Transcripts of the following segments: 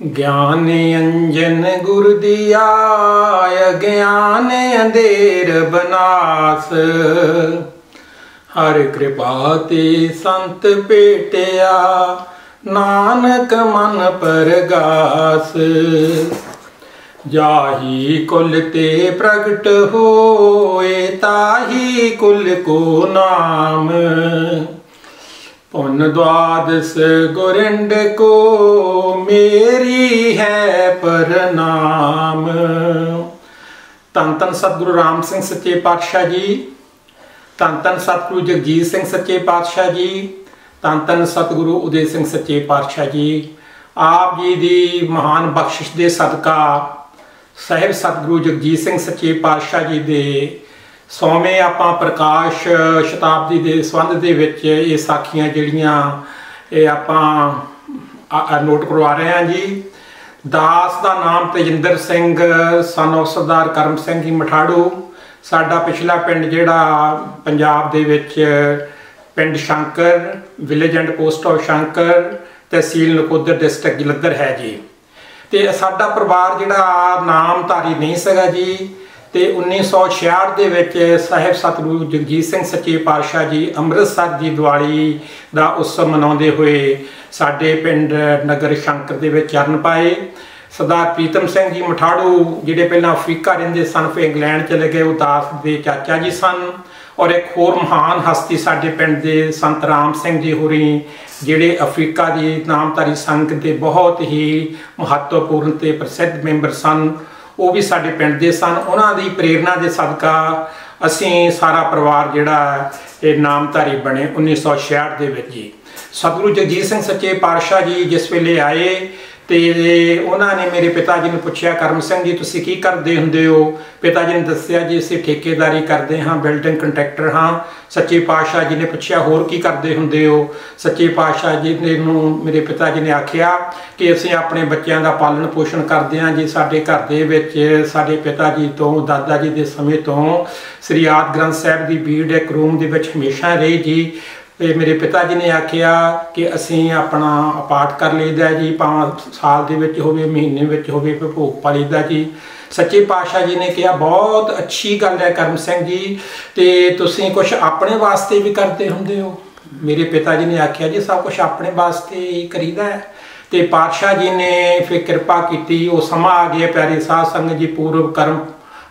ज्ञान अंजन गुर दिया ज्ञान अंधेर बनास। हर कृपा ते संत भेटिया नानक मन परगास। जाही कुल ते प्रगट होए ताही कुल को नाम। पुन द्वादश गुरिंड को मेरी है प्रणाम। धन धन सतगुरु राम सिंह सच्चे पातशाह जी, धन धन सतगुरु जगजीत सिंह सच्चे पातशाह जी, धन धन सतगुरु उदय सिंह सच्चे पातशाह जी। आप जी की महान बख्शिश के सदका साहिब सतगुरु जगजीत सिंह सच्चे पातशाह जी के 100वें आपां प्रकाश शताब्दी के संबंध दे विच ये साखियां जिहड़ियां ये आपां नोट करवा रहे हैं जी। दास का नाम तेजिंदर सिंह सन ऑफ सरदार करम सिंह जी मठाड़ू। साडा पिछला पिंड जिहड़ा पंजाब दे विच पिंड Shankar, village and post of Shankar, tehsil Nakodar, district Jalandhar है जी। तो साडा परिवार जिहड़ा नामधारी नहीं सगा जी। तो 1966 दे विच साहिब सतगुरु जगजीत सिंह सच्चे पातशाह जी अमृतसर की दिवाली का उत्सव मनाते हुए साडे पिंड नगर शंकर दे विच चरण पाए। सरदार प्रीतम सिंह जी मठाड़ू जिहड़े पहलां अफ्रीका रहिंदे सन, फिर इंग्लैंड चले गए, वो दास के चाचा जी सन। और एक होर महान हस्ती साडे पिंड दे संत राम सिंह जी होरी जिहड़े अफ्रीका की नामधारी संघ के बहुत ही महत्वपूर्ण ते प्रसिद्ध मैंबर सन, वो भी साडे पिंड दे सन। उन्हां दी प्रेरणा के सदका असीं सारा परिवार जिहड़ा ये नामधारी बने 1966 दे विच जी। सतगुरु जगजीत सिंह सच्चे पातशाह जी जिस वेले आए तो उन्होंने मेरे पिता जी ने पूछा, करम सिंह जी तुसीं की करते हुंदे हो? पिता जी ने दस्सिया जी असीं ठेकेदारी करते हाँ, बिल्डिंग कंट्रैक्टर हाँ। सच्चे पातशाह जी ने पूछा होर की करते हुंदे हो? सच्चे पातशाह जी ने मेरे पिता जी ने आखिया कि असीं अपने बच्चों का पालन पोषण करते हैं जी। साडे घर दे विच साडे पिता जी तो दादा जी के समय तो श्री आदि ग्रंथ साहिब की भीड़ एक रूम दे विच हमेशा रही जी। तो मेरे पिता जी ने आखिया कि असीं अपना पाठ कर लईदा जी, भावें साल दे विच होवे, महीने विच होवे, फिर भोग पा लईदा जी। सच्चे पातशाह जी ने कहा बहुत अच्छी गल है करम सिंह जी, तो तुसीं कुछ अपने वास्ते भी करते हुंदे हो? मेरे पिता जी ने आखिया जी सब कुछ अपने वास्ते ही करीदा है। तो पातशाह जी ने फिर कृपा की, वो समा आ गया प्यारे साध संगत जी, पूर्व कर्म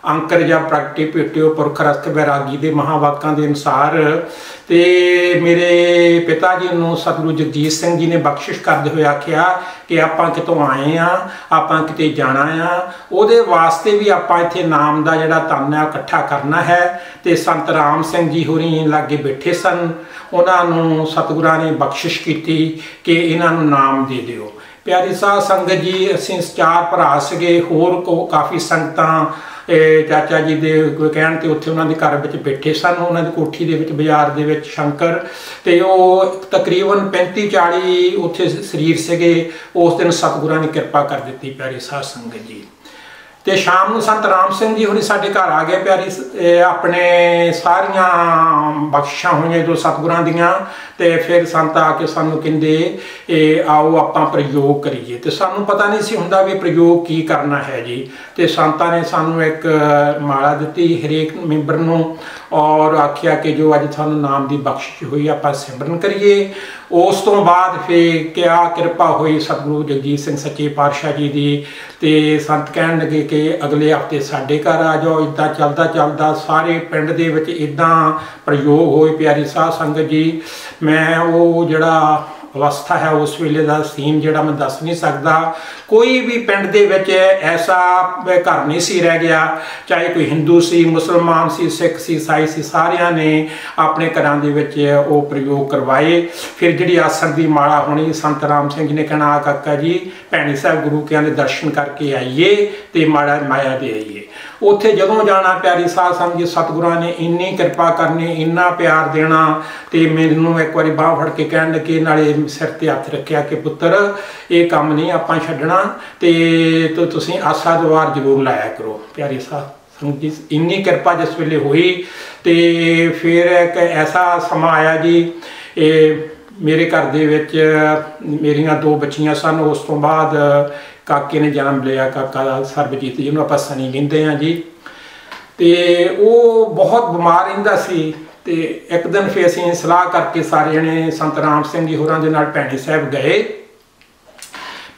अंकर या प्रगटी भेटियो पुरख रस्त बैरागी के महावाकों के अनुसार। तो मेरे पिता जी को सतगुरु जगजीत सिंह जी ने बख्शिश करते हुए आख्या कि आपां कितों आए हाँ, आपां किते जाना आ, उहदे वास्ते भी आपां इत्थे नाम का जिहड़ा धन है इकट्ठा करना है। तो संत राम सिंह जी होरी लागे बैठे सन, उन्होंने सतगुरां ने बख्शिश की कि इन्हों नाम दे दिओ। प्यारी साध संगत जी असीं 4 भरा सगे, होर को काफ़ी संगतां चाचा जी के कहण ते उत्थे उन्हां दे घर विच बैठे सन, उन्हां दी कोठी दे विच बाजार दे विच शंकर। ते वो तकरीबन 35-40 उत्थे शरीर सीगे। उस दिन सतगुरां ने कृपा कर दी प्यारी साध संगत जी। तो शाम को संत राम सिंह जी होरी साडे घर आ गए प्यारी, अपने सारियां बख्शिशां हुई जो सतगुरां दियां। तो फिर संत आके सानू कहिंदे आओ आपां प्रयोग करिए। तो सानू पता नहीं सी हुंदा भी प्रयोग की करना है जी। तो संतां ने सानू एक माला दित्ती हरेक मैंबर नूं और आख्या कि जो अज सानू नाम की बख्शिश हुई आपां सिमरन करिए। उस तो बाद फिर क्या कृपा हुई सतगुरु जगजीत सिंह सच्चे पातशाह जी की। तो संत कहन लगे कि अगले हफ्ते साडे घर आ जाओ। इदा चलदा चलदा सारे पिंड दे विच इदां प्रयोग होए प्यारी साध संगत जी। मैं वो जिहड़ा अवस्था है उस वेले का सीन जिहड़ा मैं दस नहीं सकता। कोई भी पिंड दे विच ऐसा घर नहीं सी रह गया, चाहे कोई हिंदू सी, मुसलमान सी, सिख सी, ईसाई सी, सारियां ने अपने घरां दे विच वो प्रयोग करवाए। फिर जिहड़ी आसण की माला होनी, संत राम सिंह जी ने कहना काका जी भैणी साहब गुरु के दर्शन करके आइए तो माड़ा माया दे आइए। उत्थे जदों जाना प्यारी साध संगत जी सतगुरां ने इन्नी कृपा करनी, इन्ना प्यार देना। तो मैनूं एक बारी बांह फड़ के कहण लगे, नाले सिर ते हत्थ रखिया कि पुत्र ये काम नहीं आपां छड्डना, तो तुसीं आसा दवार जरूर लाया करो। प्यारी साध संगत जी इन्नी कृपा जिस वेले हुई। तो फिर एक ऐसा समा आया जी, मेरे घर दे विच मेरियां 2 बच्चियां सन। उस तो बाद काके ने जन्म लिया, काका सरबजीत जिन्होंने आप सनी कहते हैं जी। तो वो बहुत बीमार रहिंदा सी। तो एक दिन फिर असीं सलाह करके सारे जने संत राम सिंह जी होरां दे नाल भैणी साहब गए।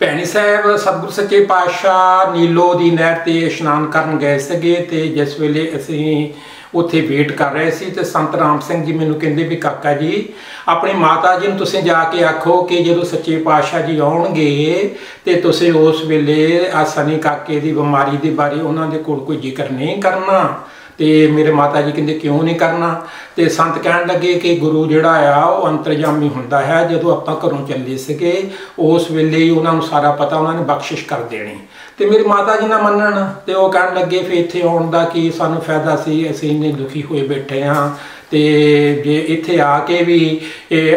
भैणी साहब सतगुरु सच्चे पातशाह नीलो दी नहर ते इशनान करन गए सगे। ते जिस वेले असीं उत्थे वेट कर रहे सी ते संत राम सिंह जी मैनूं कहंदे भी काका जी अपनी माता जी नूं तुसीं जाके आखो कि जदों सच्चे पातशाह जी आउणगे ते तुसीं उस वेले आ सनी काके दी बीमारी दे बारे उन्हां दे कोल कोई जिक्र नहीं करना। तो मेरे माता जी कहते क्यों नहीं करना। तो संत कह लगे कि गुरु जोड़ा आ वो अंतरजामी होंदा है। जो आप घरों चले सके उस वेले ही उन्होंने सारा पता उन्होंने बख्शिश कर देनी। तो मेरी माता जी ना मनन तो वह कह लगे फिर इत्थे आउण दा की सानूं फायदा सी, असीं इन्ने दुखी हुए बैठे हाँ। तो जे इत्थे आके भी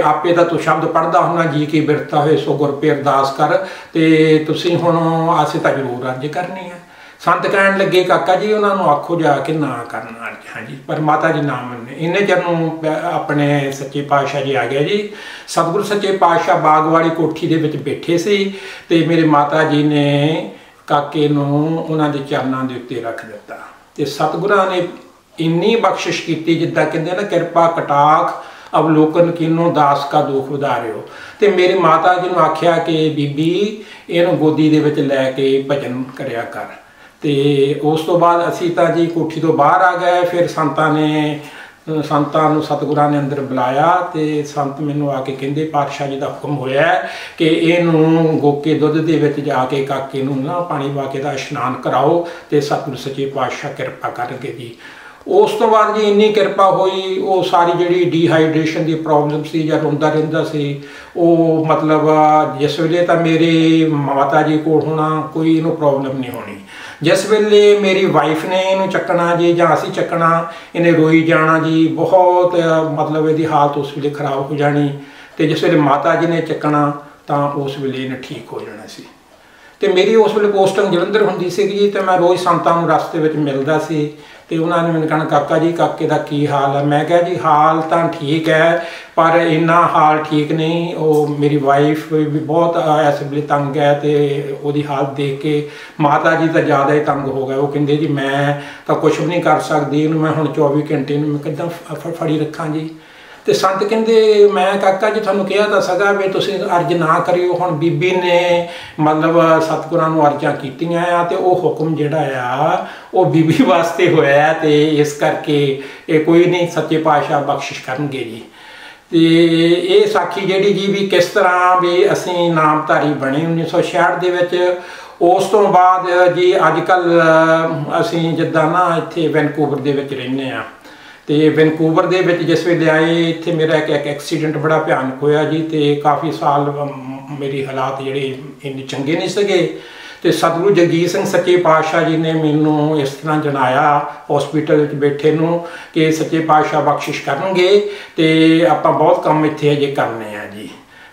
आपे तो तू शब्द पढ़दा हुंदा जी की बिरता होए सो गुर पे अरदास कर। तो तुसीं हुण असीं तां जरूर अर्ज करनी है। संत कह लगे काका जी उन्होंने आखो जाके ना करना अर्ज। हाँ जी, पर माता जी ना मन्ने। इन्ने चर अपने सच्चे पातशाह जी आ गए जी। सतगुरु सच्चे पातशाह बाग वाली कोठी दे विच बैठे सी। ते मेरे माता जी ने काके नूं उन्हां दे चरनां दे उत्ते रख दिता। ते सतगुरां ने इन्नी बख्शिश की जिद्दां कहंदे ना किरपा कटाख अवलोकन कीनो दास का दुख उधारियो। तो मेरी माता जी नूं आख्या कि बीबी इहनूं गोदी दे विच लैके भजन करिया कर। तो उस तो बाद असी तो जी कोठी तो बाहर आ गए। फिर संतां सतगुरां ने अंदर बुलाया। तो संत मैनू आके कहंदे पातशाह जी का हुक्म होया कि इनू गोके दुध दे विच जाके काके नूं ना पानी पा के इशनान कराओ तो सतगुरु सच्चे पातशाह किरपा करनगे जी। उस तो बाद जी इन्नी किरपा हुई वो सारी जी डिहाइड्रेशन की प्रॉब्लम सी या रोंदा रहिंदा सी वो मतलब जिस वेले तो मेरे माता जी को होना कोई इनू प्रॉब्लम नहीं होनी। जिस वेले मेरी वाइफ ने इनू चकना जी जां असीं चकना इन्हें रोई जाना जी बहुत मतलब इहदी हालत उस वेले खराब हो जानी। तो जिस वेले माता जी ने चकना तो उस वेले इन्हें ठीक हो जाना सी। तो मेरी उस वेले पोस्टिंग जलंधर हुंदी सी जी। तो मैं रोज़ संतां नूं रस्ते विच मिलदा सी। तो उन्होंने मैंने कहना काका जी काके का की हाल है। मैं कहा जी हाल तो ठीक है पर इन्ना हाल ठीक नहीं। वो मेरी वाइफ भी बहुत इस वेले तंग है। तो वो हालत देख के माता जी तो ज़्यादा ही तंग हो गए। वो कहते जी मैं तो कुछ भी नहीं कर सकती, मैं हुण 24 घंटे मैं किद्दां फड़ी रखां जी। तो संत कहते मैं काका जी तुहानूं कहा तो सगा भी तुसीं अर्ज ना करियो। हुण बीबी ने मतलब सतगुरां नूं अर्जां कीतियां आ तो वह हुक्म जिहड़ा आ वो बीबी वास्ते होया। तो इस करके ये कोई नहीं सच्चे पातशाह बख्शिश करनगे जी। तो ये साखी जिहड़ी जी भी किस तरह भी असीं नामधारी बने 1966 दे विच। उस तो बाद जी अजकल असीं जिद्दां ना इत्थे वैनकूवर दे विच रहिंदे आ। तो वैनकूवर दे विच जिस वेले आए इत्थे मेरा एक एक्सीडेंट बड़ा भयानक होया जी। तो काफ़ी साल मेरी हालात जिहड़े इन्ने चंगे नहीं सके। तो सतगुरु जगजीत सिंह सच्चे पातशाह जी ने मैनू इस तरह जनाया हॉस्पिटल बैठे नूं कि सच्चे पातशाह बख्शिश करनगे तो आपां बहुत काम इत्थे अजे करने आ जी।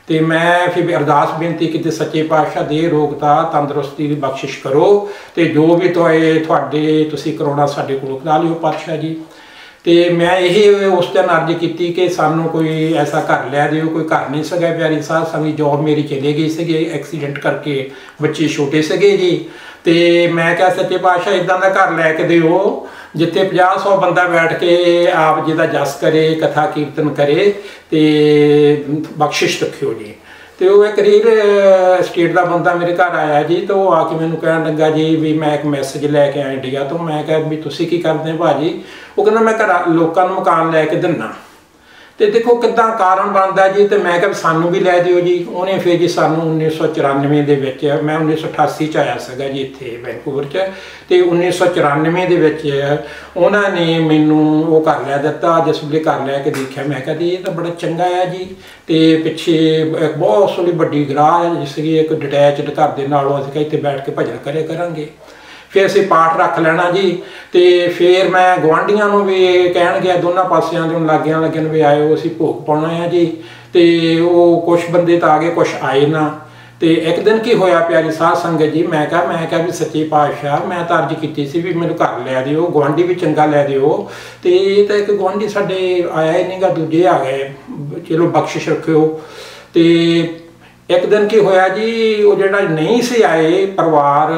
तो मैं फिर अरदास बेनती की सच्चे पातशाह दे रोगता तंदुरुस्ती की बख्शिश करो। तो जो भी तुहाडे तुसीं कराउणा साडे कोलों करा लिओ पातशाह जी। तो मैं यही उस दिन अर्ज की कि सानू कोई ऐसा घर लै दिओ। कोई घर नहीं सगा प्यारी साहब सारी जॉब मेरी चली गई सी एक्सीडेंट करके, बच्चे छोटे सगे जी। तो मैं क्या सच्चे पातशाह इदां दा घर लैके दिओ जिथे 50-100 बंदा बैठ के आप जी का जस करे कथा कीर्तन करे तो बख्शिश रखियो जी। तो वो एक रील स्टेट का बंदा मेरे घर आया जी। तो वो आके मैनू कह लगा जी भी मैं एक मैसेज लैके आया इंडिया तो। मैं कहा भी तुसीं की करदे भाजी? वो कहना मैं घर लोगों को मकान लैके दिना। तो देखो किद्दां कारण बनता जी। तो मैं कहा सानू भी लै दिओ जी। उन्हें फिर जी सानू 1994 दे विच मैं 1988 च आया सगा जी इत्थे वैनकूवर च। तो 1994 दे विच उन्होंने मैनू वो घर लै दिता। जिस वेले घर लैके देखा मैं कहा जी ये तो बड़ा चंगा है जी। तो पिछे एक बहुत सोहनी वड्डी गराह जिसकी एक डिटैचड घर के नालों असीं इत्थे बैठ के भजन करे करांगे। फिर असीं पाठ रख लेना जी। तो फिर मैं गुआढ़ियां नूं भी कहण गया दोनों पासियां दे लागियां भी आए असीं भोग पाउणा है जी। तो वो कुछ बंदे तो आ गए कुछ आए ना। तो एक दिन की होया प्यारी साध संगत जी, मैं कहा भी सच्चे पातशाह मैं तो अर्ज की सी भी मैनू घर लै दिओ, गुआढ़ी भी चंगा लै दिओ। तो ये तो एक गुआढ़ी साडे आया ही नहीं गा, दूजे आ गए, चलो बख्शिश रखियो। तो एक दिन की होया जी, वो जिहड़ा नहीं सी आए परिवार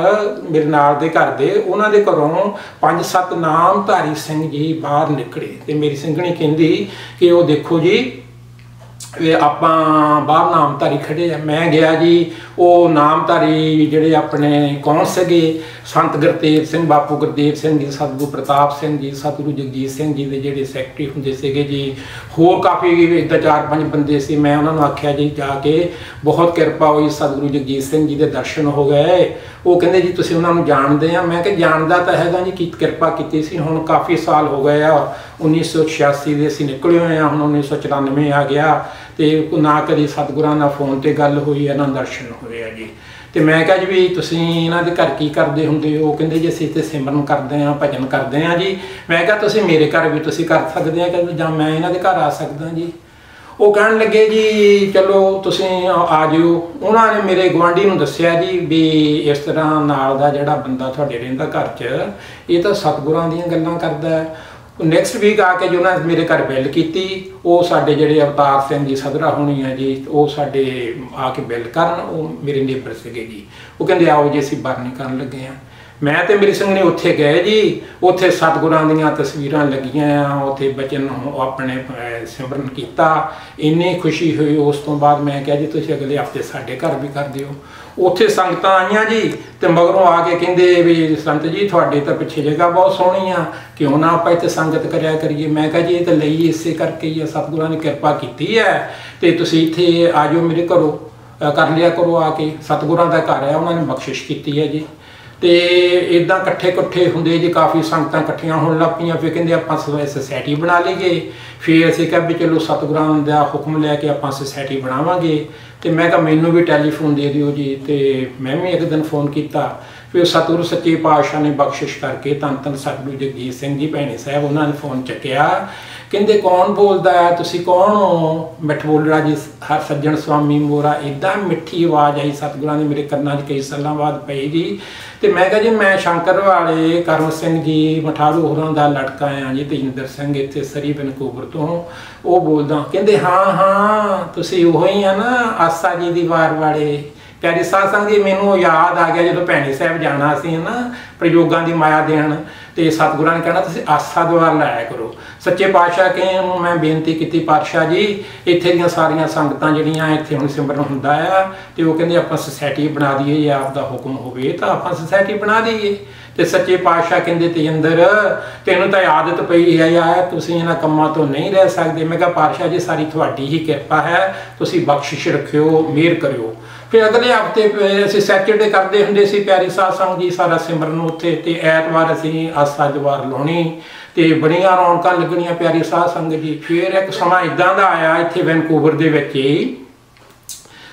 मेरे नाल दे घर दे, उन्हां दे घरों 5-7 नामधारी सिंह जी बाहर निकले। तो मेरी सिंघणी कहंदी कि वो देखो जी आपां बाहर नामधारी खड़े आ। मैं गया जी, वो नामधारी जिहड़े अपने कौन सगे, संत गुरदेव सिंह, बापू गुरदेव सिंह जी, सतगुरु प्रताप सिंह जी, सतगुरु जगजीत सिंह जी के जिहड़े सैकटरी हुंदे सीगे जी, होर काफ़ी इदां 4-5 बंदे सी। मैं उन्होंने आख्या जी जाके, बहुत किरपा हुई, सतगुरु जगजीत सिंह जी के दर्शन हो गए। वो कहंदे जी तुसीं उन्होंने जानते हैं? मैं कहा जानदा तां हैगा जी, की किरपा कीती सी। हुण काफ़ी साल हो गए आ, 1986 ਦੇ ਅਸੀਂ निकले हुए हैं, ਹੁਣ 1994 आ गया। तो ना कभी सतगुरां नाल फोन ते गल हुई है, ना दर्शन होए आ जी। तो मैं कहा जी भी तुसीं इन्हां दे घर की करदे हुंदे हो? कहंदे जी असीं ते सिमरन करदे आ, भजन करदे आ जी। मैं कहा तुसीं मेरे घर भी तुसीं कर सकदे आ, कहंदे जां मैं इन्हां दे घर आ सकदा जी। वो कहण लगे जी चलो तुसीं आ जिओ। उन्होंने मेरे गुआढ़ी नूं दस्सिया जी भी इस तरह नाल दा जिहड़ा बंदा तुहाडे रहिंदा घर च, ये तो सतगुरां दीयां गल्लां करदा है। नैक्सट वीक आके जो उन्होंने मेरे घर बिल की, वो साडे जिहड़े अवतार सिंह जी सदरा होनी है जी, वो साडे आके बिल करन, वो मेरे नेबर सीगे जी। वो कहंदे आओ जी असीं बरनी करन लगे हैं। मैं तो मेरी संगणी उत्थे गए जी, उत्थे सतगुरां दीयां तस्वीरां लगियां, उत्थे बचन अपने सिमरन किया, इन्नी खुशी हुई। उस तो बाद मैं कहा जी तुसीं अगले हफ्ते साडे घर भी कर दिओ। उत्थे संगतां आईयां जी, तो मगरों आके कहंदे भी संत जी तुहाडे तो पिछे जगह बहुत सोहनी आ, क्यों ना आपां इत्थे संगत करिया करिए। मैं कहा जी ये तो लई इसे करके ही सतगुरां ने किरपा कीती है, तो तुसीं इत्थे आ जाओ मेरे घरों, कर लिया करो आके। सतगुरां दा घर है, उन्होंने बख्शिश की है जी। तो इदा कट्ठे कट्ठे होंगे जी, काफ़ी संगतां कट्ठियां होण लग पईयां। फिर कहंदे आपां सोसाइटी बना लीए। फिर असीं कहा भी चलो सतगुरां दा हुक्म लैके आपां सोसाइटी बनावांगे। तो मैं कहा मैनू भी टैलीफोन दे दिओ जी। तो मैं भी एक दिन फोन किया। फिर सतगुरु सच्चे पातशाह ने बख्शिश करके धन धन सतगुरु जगजीत सिंह जी भैणी साहब, उन्होंने फोन चुकया। कहंदे कौन बोलदा है, तुसीं कौन हो? मिठ बोलड़ा जी हर सज्जन स्वामी मोरा। इदा मिठी आवाज़ आई सतगुरां दी मेरे कन्नां 'च कई सालों बाद पई जी। तो मैं कहा जी मैं शंकर वाले करम सिंह जी मठारू होरां दा लड़का आ जी, तेजिंदर सिंह इत्थे सरी वैनकूवर तो वो बोलदा। कहंदे हाँ हाँ तुसीं उही आ ना आसा जी दी वार वाले। प्यारी साध संगत जी मैनू याद आ गया जो भैणी साहब जाना सी ना प्रयोगां दी माया देण, तो सतगुरां ने कहना तुसीं आसा द्वार लाया करो। सच्चे पातशाह के मैं बेनती की पातशाह जी इत्थे दीयां सारियां संगतां जिहड़ियां इत्थे हुण सिमरन हुंदा आ, ते वो कहंदे आपां सोसाइटी बना दईए, जे आप दा हुक्म होवे तां आपां सोसाइटी बना दईए। तो सच्चे पातशाह कहंदे तेजिंदर तैनूं तां आदत पई है, तुसीं इन्हां कम्मां तो नहीं रह सकदे। मैं कहा पातशाह जी सारी तुहाडी ही किरपा है, तुसीं बख्शिश रखियो, मेहर करियो। फिर अगले हफ्ते असीं सैटरडे करते हुंदे सी प्यारी साध संगत जी सारा सिमरन उत्थे, ते ऐतवार असीं आसा दवार लाउणी, ते बड़ियां रौनकां लगणियां प्यारी साध संगत जी। फिर एक समा इदां दा आया इत्थे वैनकूवर दे विच ही,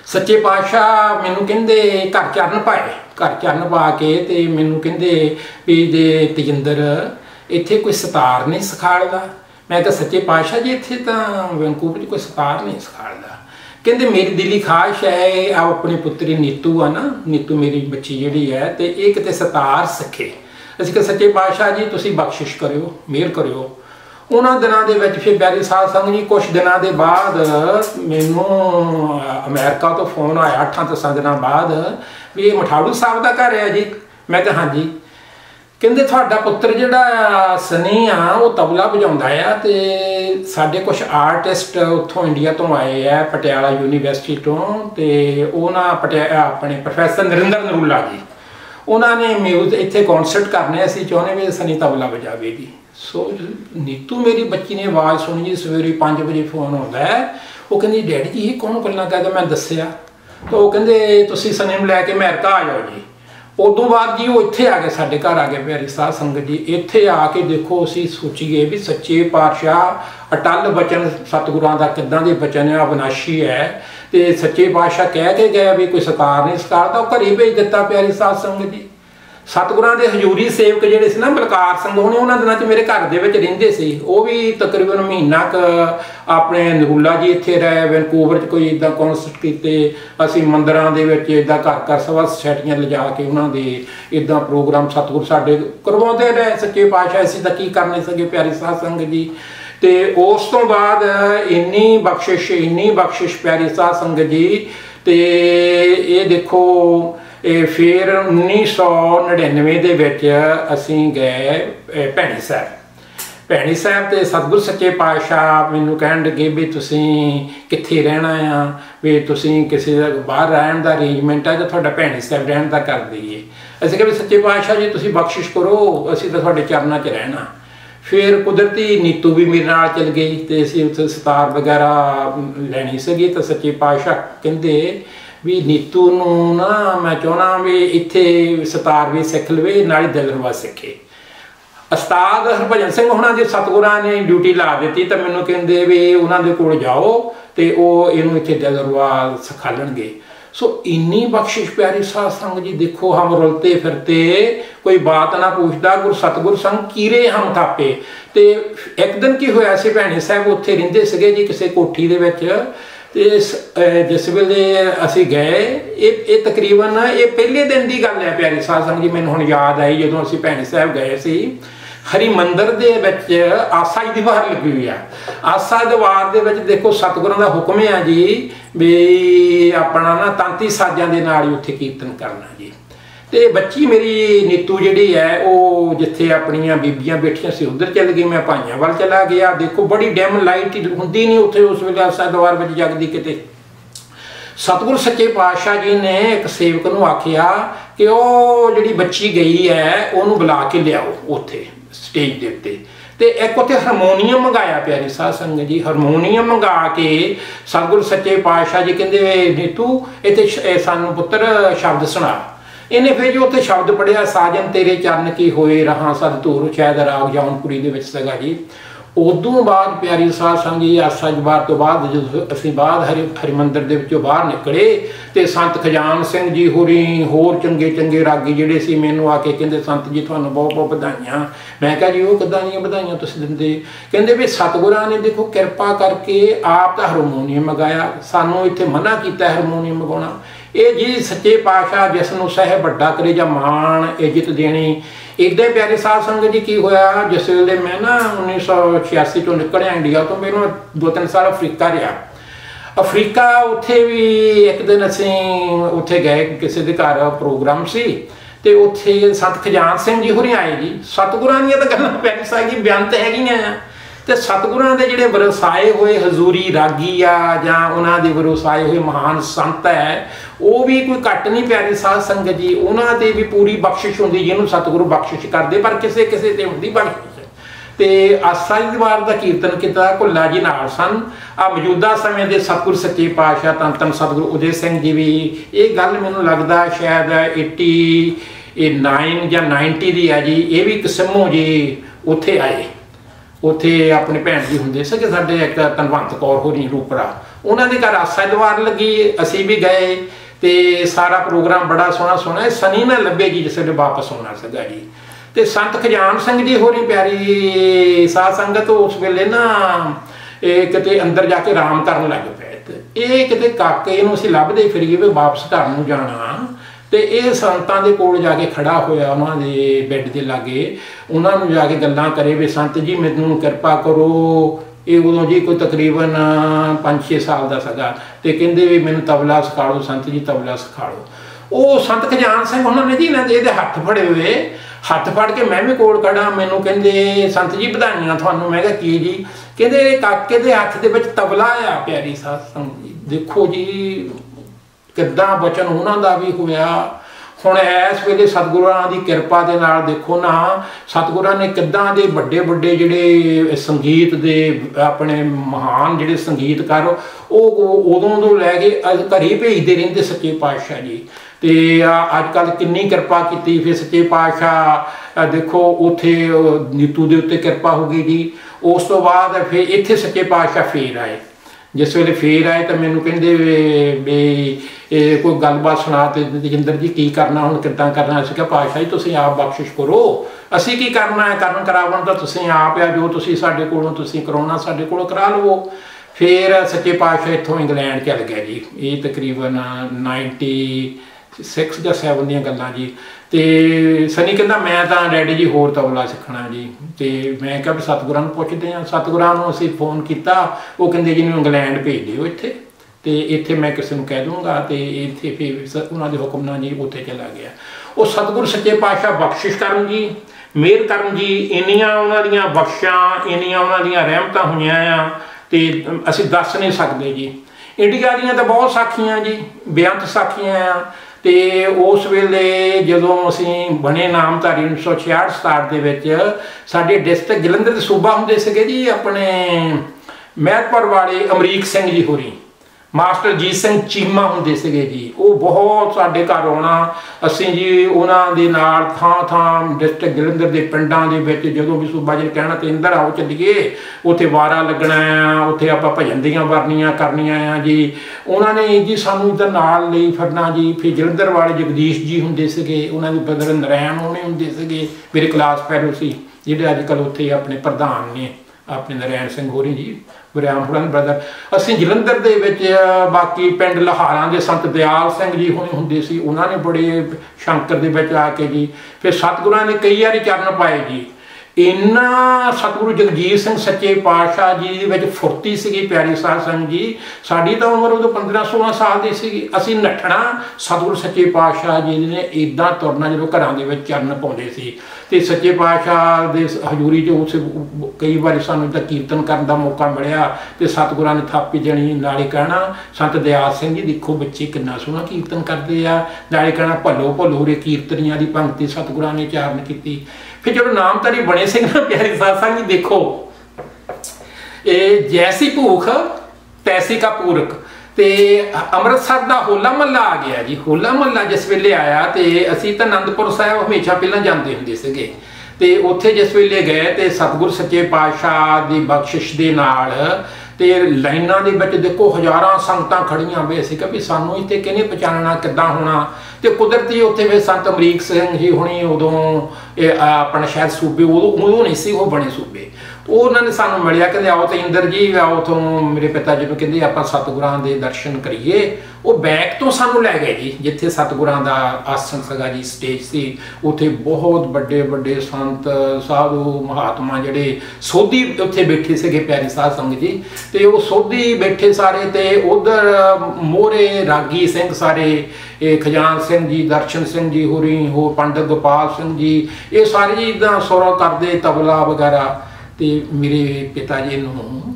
सच्चे पातशाह मैनू कहंदे घर चरण पाए, घर चरण पा के ते मैनू कहंदे भी जे तेजिंदर इत्थे कोई सतार नहीं सिखालदा। मैं कहा सच्चे पातशाह जी इत्थे तां वैनकूवर च कोई सतार नहीं सिखालदा। कहंदे मेरी दिली ख्वाहिश है आप अपनी पुत्री नीतू आ ना, नीतू मेरी बच्ची जिहड़ी है, तो ये किते सतार सिखे। असीं कहा सच्चे पातशाह जी तुसीं बख्शिश करियो, मेहर करियो। उन्हां दिनां दे विच फिर प्यारी साध संगत जी कुछ दिनां दे बाद मैनू अमेरिका तो फोन आया 8-10 दिनां बाद भी मठाड़ू साहब का घर है जी। मैं कहा हाँ जी। कहंदे तुहाडा पुत्र जिहड़ा सनी आ वो तबला वजाउंदा आ, ते साडे कुछ आर्टिस्ट उत्थों इंडिया तो आए है पटियाला यूनीवर्सिटी तो, वो ना अपने प्रोफैसर नरिंदर नरूला जी, उन्होंने म्यूजिक इत्थे कॉन्सर्ट करने, असीं चाहुंदे भी सनी तबला वजावे जी। सो नीतू मेरी बच्ची ने आवाज़ सुनी जी, सवेरे 5 बजे फोन आता है, वो कहंदी डैडी जी ये कौन गल्लां करदा? मैं दस्सिया तो वो कहंदे तुसीं सनी नूं लैके अमेरिका आ जाओ जी। उदों बाद जी वो इत्थे आ गए, साडे घर आ गए प्यारी साध संगत जी। इत्थे आके देखो असीं सोचीए भी सच्चे पातशाह अटल बचन सतगुरां दा किदां दे बचन है, अविनाशी है। तो सच्चे पातशाह कह के गए भी कोई सतार नहीं सिखालदा, घरे भेज दिता प्यारी साध संगत जी। सतगुरां दे हजूरी सेवक जिहड़े सी ना बलकार सिंह होने, उन्हां दिनां च मेरे घर दे विच रहिंदे सी। वो भी तकरीबन महीना क अपने नरूला जी इत्थे रहे, वैनकूवर च कोई इदां कॉन्सर्ट कीते, असीं मंदिरां दे विच इदां घर सभा सोसाइटियां लिजा के उन्हां दे इदां प्रोग्राम सतगुर साडे करवाउंदे रहे। सच्चे पातशाह असीं तां की कर नहीं सके प्यारी साध संगत जी। ते उस तो बाद इन्नी बख्शिश प्यारी साध संगत जी। ते ये देखो फिर 1999 ਦੇ ਵਿੱਚ ਅਸੀਂ ਗਏ ਭੈਣੀ ਸਾਹਿਬ ਤੇ ਸਤਿਗੁਰ ਸੱਚੇ ਪਾਤਸ਼ਾਹ ਮੈਨੂੰ ਕਹਿਣ ਲੱਗੇ ਵੀ ਤੁਸੀਂ ਕਿੱਥੇ ਰਹਿਣਾ ਆ, ਵੀ ਤੁਸੀਂ ਕਿਸੇ ਬਾਹਰ ਰਹਿਣ ਦਾ ਅਰੇਂਜਮੈਂਟ ਹੈ ਜਾਂ ਤੁਹਾਡਾ ਭੈਣੀ ਸਾਹਿਬ ਰਹਿਣ ਦਾ ਕਰ ਦਈਏ। ਅਸੀਂ ਕਿਹਾ ਵੀ ਸੱਚੇ ਪਾਤਸ਼ਾਹ ਜੀ ਤੁਸੀਂ ਬਖਸ਼ਿਸ਼ ਕਰੋ, ਅਸੀਂ ਤਾਂ ਤੁਹਾਡੇ ਚਰਨਾਂ 'ਚ ਰਹਿਣਾ। फिर कुदरती नीतू भी मेरे नाल चल गई तो असीं उत्थे सितार वगैरह लैनी सीगी। तो सच्चे पातशाह कहंदे भी नीतू नूं ना मैं चाहना भी इत्थे सितार भी सिख लवे नाल दिलरवा सिखे। उस्ताद हरभजन सिंह होना जी सतगुरां ने ड्यूटी ला दी तो मैनूं कहंदे भी उन्हां दे कोल जाओ तो वह इहनूं इत्थे दिलरवा सिखालणगे। सो इन्नी बख्शिश प्यारी साध संग जी। देखो हम रुलते फिरते कोई बात ना पूछता, सतगुर संग कीरे हम थापे। तो एक दिन की होया सी भैणी साहब उत्थे रहिंदे सीगे जी किसी कोठी दे विच। ते जिस वेले असीं गए ये तकरीबन ये पहले दिन की गल है प्यारी साध संग जी। मैनूं हुण याद आई जदों असीं भैणी साहब गए सी हरि मंदिर दे विच आसा दी दीवार लगी हुई है। आसा दीवार दे विच देखो सतगुरां दा हुक्म है जी भी अपना ना तांती साजां दे नाल ही उत्थे कीर्तन करना जी। ते बच्ची मेरी नीतू जिहड़ी है वो जिथे अपनियां बीबियां बैठियां सी उधर चल गई, मैं भाइयां वाल चला गया। देखो बड़ी डिम लाइट हुंदी नहीं उत्थे उस वेले आसा दीवार विच जगदी किते। सतगुर सच्चे पातशाह जी ने एक सेवक नूं आखिया कि वो जिहड़ी बच्ची गई है उहनूं बुला के लियाओ उत्थे स्टेज के उत्ते। ते एक उत्थे हारमोनीयम मंगाया प्यारी साध संगत जी। हारमोनीयम मंगा के सतगुर सच्चे पातशाह जी कहंदे नीतू इत्थे सानूं पुत्तर शब्द सुणा। इन्हें फिर जो उत्थे शब्द पढ़िया साजन तेरे चरण की होए रहा सद धूर, शायद राग जौनपुरी दे विच सीगा जी। उदों बाद प्यारी साध संगत जी आसा जबार तो बाद जो असीं बाद हरिमंदिर दे विचों बाहर निकले तो संत खजान सिंह जी होरी होर चंगे रागी जिहड़े सी मैनूं आके कहंदे संत जी तुहानूं बहुत बहुत बधाइयां। मैं कहा जी वो किदां दीयां बधाइयां तुसीं दिंदे? कहंदे भी सतगुरां ने देखो किरपा करके आप तां हारमोनीयम मंगाया, सानूं इत्थे मना कीता हारमोनीयम मंगाउणा। ये जी सच्चे पातशाह जिस नूं सह वड्डा करे जां माण इज्जत देनी। इदां प्यारे साध संगत जी की होया जिस वेले मैं ना 1986 चों निकलिया इंडिया तो मैनूं 2-3 साल अफ्रीका रहा। अफ्रीका उत्थे भी एक दिन असीं उत्थे गए किसी दे घर प्रोग्राम सी ते उत्थे संत खजान सिंह जी होरी आए जी। सतगुरां दीयां तां गल्लां प्यारी साध जी बयान तां हैगीआं आ ते सतगुरां दे जिहड़े वरसाए होए हजूरी रागी आ जां उन्हां दे वरसाए होए महान संत है वो भी कोई घट नहीं प्यारी साध संगत जी। उन्हां ते भी पूरी बख्शिश हुंदी जिहनूं सतगुरु बख्शिश करदे पर किसे किसे ते हुंदी बख्शिश। ते आसा दी दीवार दा कीर्तन किता भुल्ला जी नाल सन। आ मौजूदा समय दे सतगुर सच्चे पातशाह धन धन सतगुरु उदय सिंह जी भी ये गल मैनूं लगदा शायद 89 ਜਾਂ 90 ਦੀ है जी। ये भी किस्मों जी उत्थे आए, उत्थे अपने भैन जी हुंदे सीगे साडे एक धनवंत कौर होरी रूपड़ा, उन्हां दे घर आसा दीवार लगी। असीं भी गए ते सारा प्रोग्राम बड़ा सोहना सनी ना लभे जी जिस वेले वापस होना सीगा जी। ते संत खजान सिंह जी होरी प्यारी साध संगत उस वेले ना किते अंदर जाके आराम करन लग पे। ते ये किते काके नूं असीं लभदे फिरीए वी वापस घर नूं जाना ते ये संतां दे कोल जाके खड़ा होया उन्हां दे बैड दे लागे, उन्हां नूं जाके गल्लां करे भी संत जी मैनूं किरपा करो। ये उदों जी कोई तकरीबन 5-6 साल दा सीगा ते कहंदे भी मैनूं तबला सिखा लो संत जी, तबला सिखा लो। वो संत खजान सिंह उन्होंने ने जी इन्हां दे हत्थ फड़े हुए, हत्थ फड़ के मैं भी कोल खड़ा। मैनूं कहंदे संत जी बधाइयां तुहानूं। मैं कहा की जी? कहंदे काके दे हत्थ दे विच तबला आ प्यारी साध संगत जी। देखो जी किद्दां बचन उन्हां दा भी होया। हुण इस वेले सतगुरां दी किरपा दे नाल देखो ना सतगुरां ने किद्दां दे वड्डे वड्डे जिहड़े संगीत दे अपने महान जिहड़े संगीतकार उदों तो लैके घर ही भेजदे रहिंदे सच्चे पातशाह जी। ते अजकल किन्नी किरपा कीती फिर सच्चे पातशाह देखो उत्थे नीतू दे उत्ते किरपा हो गई जी। उस तो बाद फिर इत्थे सच्चे पातशाह फेर आए जिस वेले फिर आए तो मैनू कहते भी कोई गलबात सुना तो जतिंदर जी की करना हुण किद्दां करना। असीं कहा पातशाह जी तुसीं आप बख्शिश करो, असीं की करना है, करन करावन तां तुसीं आप आ, जो तुसीं साडे कोलों तुसीं कराउणा साडे कोलों करा लवो। फिर सच्चे पातशाह इत्थों इंग्लैंड चल गया जी, ये तकरीबन 96 ਜਾਂ 7 ਦੀਆਂ ਗੱਲਾਂ जी। तो सनी कहता मैं तो डैडी जी होर तबला सीखना जी। तो मैं क्या भी सतगुरां नूं पुछदे हां, सतगुरां नूं असीं फोन किया, वो कहंदे जी नूं इंग्लैंड भेज दिओ इत्थे, तो इत्थे मैं किसी नूं कह दूँगा। तो इत्थे फिर उन्हां दे हुक्म नाल जी उत्थे चला गया। वो सतगुरु सच्चे पातशाह बख्शिश करन जी, मेहर करन जी, इन्नियां उन्हां दीयां बख्शां, इन्नियां उन्हां दीयां रहमतां होईयां आ ते असीं दस नहीं सकते जी। इंडिया दीयां तां बहुत साखियां जी, बेअंत साखियां आ। तो उस वेले जदों असीं बने नामधारी 1966-67 दे विच साडे डिस्ट्रिक्ट जलंधर दे सूबा हुंदे सीगे जी अपने महतपुर वाले अमरीक सिंह जी होरी, मास्टर जीत सिंह चीमा हुंदे सीगे जी। वो बहुत साडे घर आउणा, असीं जी उन्हां दे नाल थां थां डिस्ट्रिक्ट जलंधर दे पिंडां दे विच जदों भी सूबा जी कहना ते इंदर आओ चलीए, उत्थे वारा लगना आ, उत्थे आपां भजन दीयां वारनियां करनियां आ जी। उन्हां ने जी सानूं इधर नाल लई फिरना जी। फिर जलंधर वाले जगदीश जी हुंदे सीगे, उन्हां दे बदर नरैण होणे हुंदे सीगे, मेरे क्लास फैलो सी जिहड़े अजकल उत्थे अपने प्रधान ने अपने नरैण सिंह होरी जी, बरियामपुरन ब्रदर। असीं जलंधर दे विच बाकी पिंड लहारां दे संत दयाल सिंह जी होणे हुंदे सी, उन्हां ने बड़े शंकर दे विच आके जी फिर सतगुरां ने कई वारी चरण पाए जी। इन्ना सतगुरु जगजीत सिंह सच्चे पातशाह जी दे विच फुर्ती सीगी प्यारी साध संगत जी। साडी तां उमर उदों 15-16 साल दी सीगी। असीं नठना सतगुरु सच्चे पातशाह जी ने इदां तुरना जदों घरां दे विच चरण पाउंदे सी। ते सच्चे पातशाह दे हजूरी च उस कई बार सानूं तां कीर्तन करन दा मौका मिलिया ते सतगुरां ने थापी देनी, नाले कहना संत दयाल सिंह जी देखो बच्चे किन्ना सोहना कीर्तन करदे आ, नाले कहना भलो भलो रे कीर्तनियां दी पंक्ति सतगुरां ने चारण कीती। फिर जो नामधारी बने सिंह ना प्यारी साध संगत जी देखो, जैसी भूख तैसी का पूरक। ते अमृतसर का होला महला आ गया जी। होला महला जिस वेले आया तो असीं तां आनंदपुर साहिब हमेशा पहलां जांदे हुंदे सीगे, ते उत्थे जिस वेले गए तो सतगुरु सच्चे पातशाह की बख्शिश दे नाल ते लाइनां दे विच देखो हज़ारां संगतां खड़ियां वे असीं कहा भी सानूं इत्थे किहने पहचानना किद्दां होना। तो कुदरती उत्थे वे संत अमरीक सिंह जी हुणी उदों अपना शायद सूबे उदों नहीं सी वो बने सूबे, उन्होंने सानूं मिलिया कहंदे आओ तो इंदर जी आओ तो मेरे पिता जी नूं कहंदे आपां सतगुरां दे दर्शन करिए। वो बैक तो सानूं लै गए जी जिथे सतगुरां दा आसन सगा जी, स्टेज सी, उत्थे बहुत बड़े बड़े संत साधु महात्मा जिहड़े सोधी उत्थे बैठे सीगे प्यारी साध संगत जी। ते वो सोधी बैठे सारे, ते उधर मोहरे रागी सिंह सारे, खजान सिंह जी, दर्शन सिंह जी होरी, हो पंडित गोपाल सिंह जी, ये सारे जी इदां सुर करदे तबला वगैरह। तो मेरे पिता जी नूं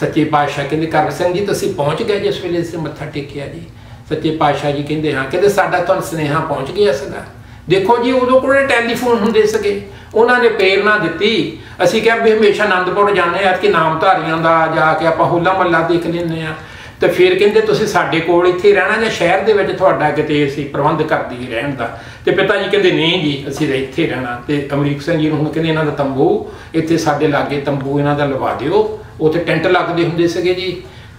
सच्चे पातशाह कहंदे कर सिंह जी तुसीं पहुँच गए जिस वेले असीं मत्था टेकिया जी। सच्चे पातशाह जी कहंदे हाँ, कहंदे साडा तुहानूं सुनेहा पहुँच गया सीगा। देखो जी उदों कोल टैलीफोन हुंदे सीगे, उन्होंने प्रेरणा दित्ती। असीं कहा भी हमेशा आनंदपुर जाने आ कि नामधारियां दा जाके आपां होला महला देख लैंदे आ। तो फिर कहते तुसीं साडे कोल इत्थे रहना जां शहर दे विच तुहाडा किते असीं प्रबंध कर दईए रहण दा। ते पिता जी कहंदे नहीं जी असीं तां इत्थे रहना। ते अमरीक सिंह जी नूं हुण कहंदे इन्हां दा तंबू इत्थे साडे लागे तंबू इन्हां दा लवा दिओ, उत्थे टेंट लगदे हुंदे सीगे जी।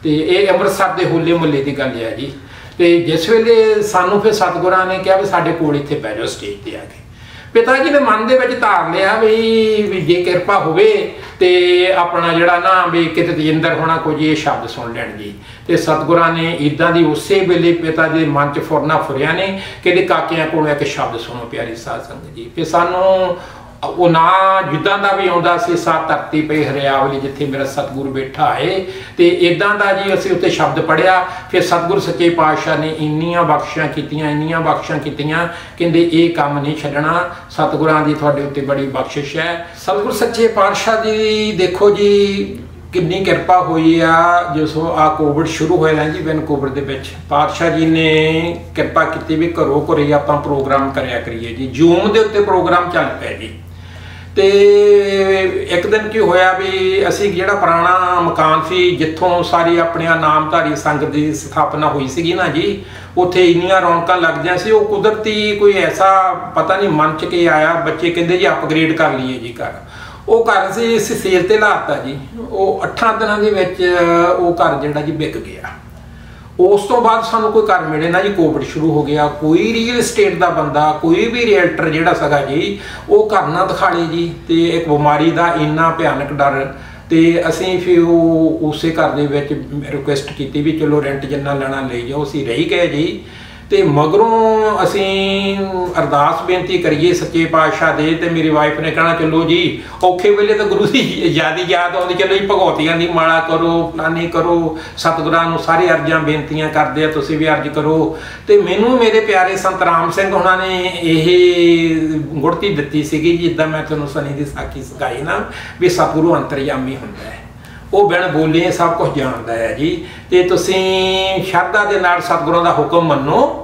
ते इह अमृतसर दे होले महल्ले दी गल है जी। ते जिस वेले सानूं फिर सतगुरां ने कहा भी साडे कोल इत्थे बह जाओ स्टेज ते आ के, पिता जी ने मन दे विच धार लिया भी जे किरपा होवे ते अपना जिहड़ा ना भी किते तजिंदर होना कुछ ये शब्द सुन लैण जी। ते सतगुरां ने इदां दी उसे वेले पिता दे मन च फुरना फुरिया ने कि काकियां कोलों एक शब्द सुनो प्यारी साध संगत जी। फिर सानूं वो ना जिद्दां दा भी आउंदा सी सा धरती पे हरियावली जिथे मेरा सतगुरु बैठा है, तो इदां दा जी असीं उत्ते शब्द पढ़िया। फिर सतगुरु सच्चे पातशाह ने इन्नियां बख्शिशां कीतियां, इन्नियां बख्शिशां कीतियां, कहंदे ये काम नहीं छड्डना, सतगुरां दी तुहाडे उत्ते बड़ी बख्शिश है। सतगुरु सच्चे पातशाह दी देखो जी कितनी किरपा हुई आ। जो आ कोविड शुरू होया जी वैनकूवर दे विच पातशाह जी ने किरपा की भी घरों घरों ही आपां प्रोग्राम करया करिए जी। जूम दे उत्ते प्रोग्राम चल पे जी। तो एक दिन की होया भी असी जिहड़ा पुराना मकान सी जिथों सारी अपनी नामधारी संगत की स्थापना हुई सी ना जी, उत्थे इन्नियां रौनकां लगदियां सी। वो कुदरती कोई ऐसा पता नहीं मन च के आया, बच्चे कहंदे जी अपग्रेड कर लीए जी घर। ਉਹ ਘਰ ਅਸੀਂ ਸੇਲ ਤੇ ਲਾਤਾ ਜੀ। ਉਹ 8 ਦਿਨਾਂ ਦੇ ਵਿੱਚ ਉਹ ਘਰ ਜਿਹੜਾ ਜੀ ਵਿਕ ਗਿਆ। ਉਸ ਤੋਂ ਬਾਅਦ ਸਾਨੂੰ ਕੋਈ ਘਰ ਮਿਲੇ ਨਾ ਜੀ, ਕੋਵਿਡ ਸ਼ੁਰੂ ਹੋ ਗਿਆ। ਕੋਈ ਰੀਅਲ ਇਸਟੇਟ ਦਾ ਬੰਦਾ, ਕੋਈ ਵੀ ਰੀਅਲਟਰ ਜਿਹੜਾ ਸੀਗਾ ਜੀ, ਉਹ ਘਰ ਨਾ ਦਿਖਾਲੇ ਜੀ। ਤੇ ਇੱਕ ਬਿਮਾਰੀ ਦਾ ਇੰਨਾ ਭਿਆਨਕ ਡਰ, ਤੇ ਅਸੀਂ ਫਿਰ ਉਹ ਉਸੇ ਘਰ ਦੇ ਵਿੱਚ ਰਿਕੁਐਸਟ ਕੀਤੀ ਵੀ ਚਲੋ ਰੈਂਟ ਜਿੰਨਾ ਲੈਣਾ ਲਈ ਜਾਓ। ਅਸੀਂ ਰਹੀ ਗਏ ਜੀ। ਤੇ ਮਗਰੋਂ ਅਸੀਂ ਅਰਦਾਸ ਬੇਨਤੀ ਕਰੀਏ ਸੱਚੇ ਪਾਤਸ਼ਾਹ ਦੇ, ਤੇ ਮੇਰੀ ਵਾਈਫ ਨੇ ਕਹਿਣਾ ਚਲੋ ਜੀ ਔਖੇ ਵੇਲੇ ਤਾਂ ਗੁਰੂ ਦੀ ਯਾਦ ਆਉਂਦੀ, ਚਲੋ ਜੀ ਭਗਵਤੀਆਂ ਦੀ ਮਾਲਾ ਕਰੋ, ਫਲਾਨੀ ਕਰੋ, ਸਤਿਗੁਰਾਂ ਨੂੰ ਸਾਰੇ ਅਰਜ਼ਾਂ ਬੇਨਤੀਆਂ ਕਰਦੇ ਆ, ਤੁਸੀਂ ਵੀ ਅਰਜ਼ ਕਰੋ। ਤੇ ਮੈਨੂੰ ਮੇਰੇ ਪਿਆਰੇ ਸੰਤ ਰਾਮ ਸਿੰਘ ਉਹਨਾਂ ਨੇ ਇਹ ਗੁੜਤੀ ਦਿੱਤੀ ਸੀਗੀ, ਜਿੱਦਾਂ ਮੈਂ ਤੁਹਾਨੂੰ ਸਨੀ ਦੀ ਸਾਖੀ ਸਿਖਾਈ ਨਾ, ਵੀ ਸਤਿਗੁਰੂ ਅੰਤਰਯਾਮੀ ਹੁੰਦਾ ਹੈ, ਉਹ ਬਿਨ ਬੋਲੇ ਸਭ ਕੁਝ ਜਾਣਦਾ ਹੈ ਜੀ। ਤੇ ਤੁਸੀਂ ਸ਼ਰਧਾ ਦੇ ਨਾਲ ਸਤਿਗੁਰਾਂ ਦਾ ਹੁਕਮ ਮੰਨੋ,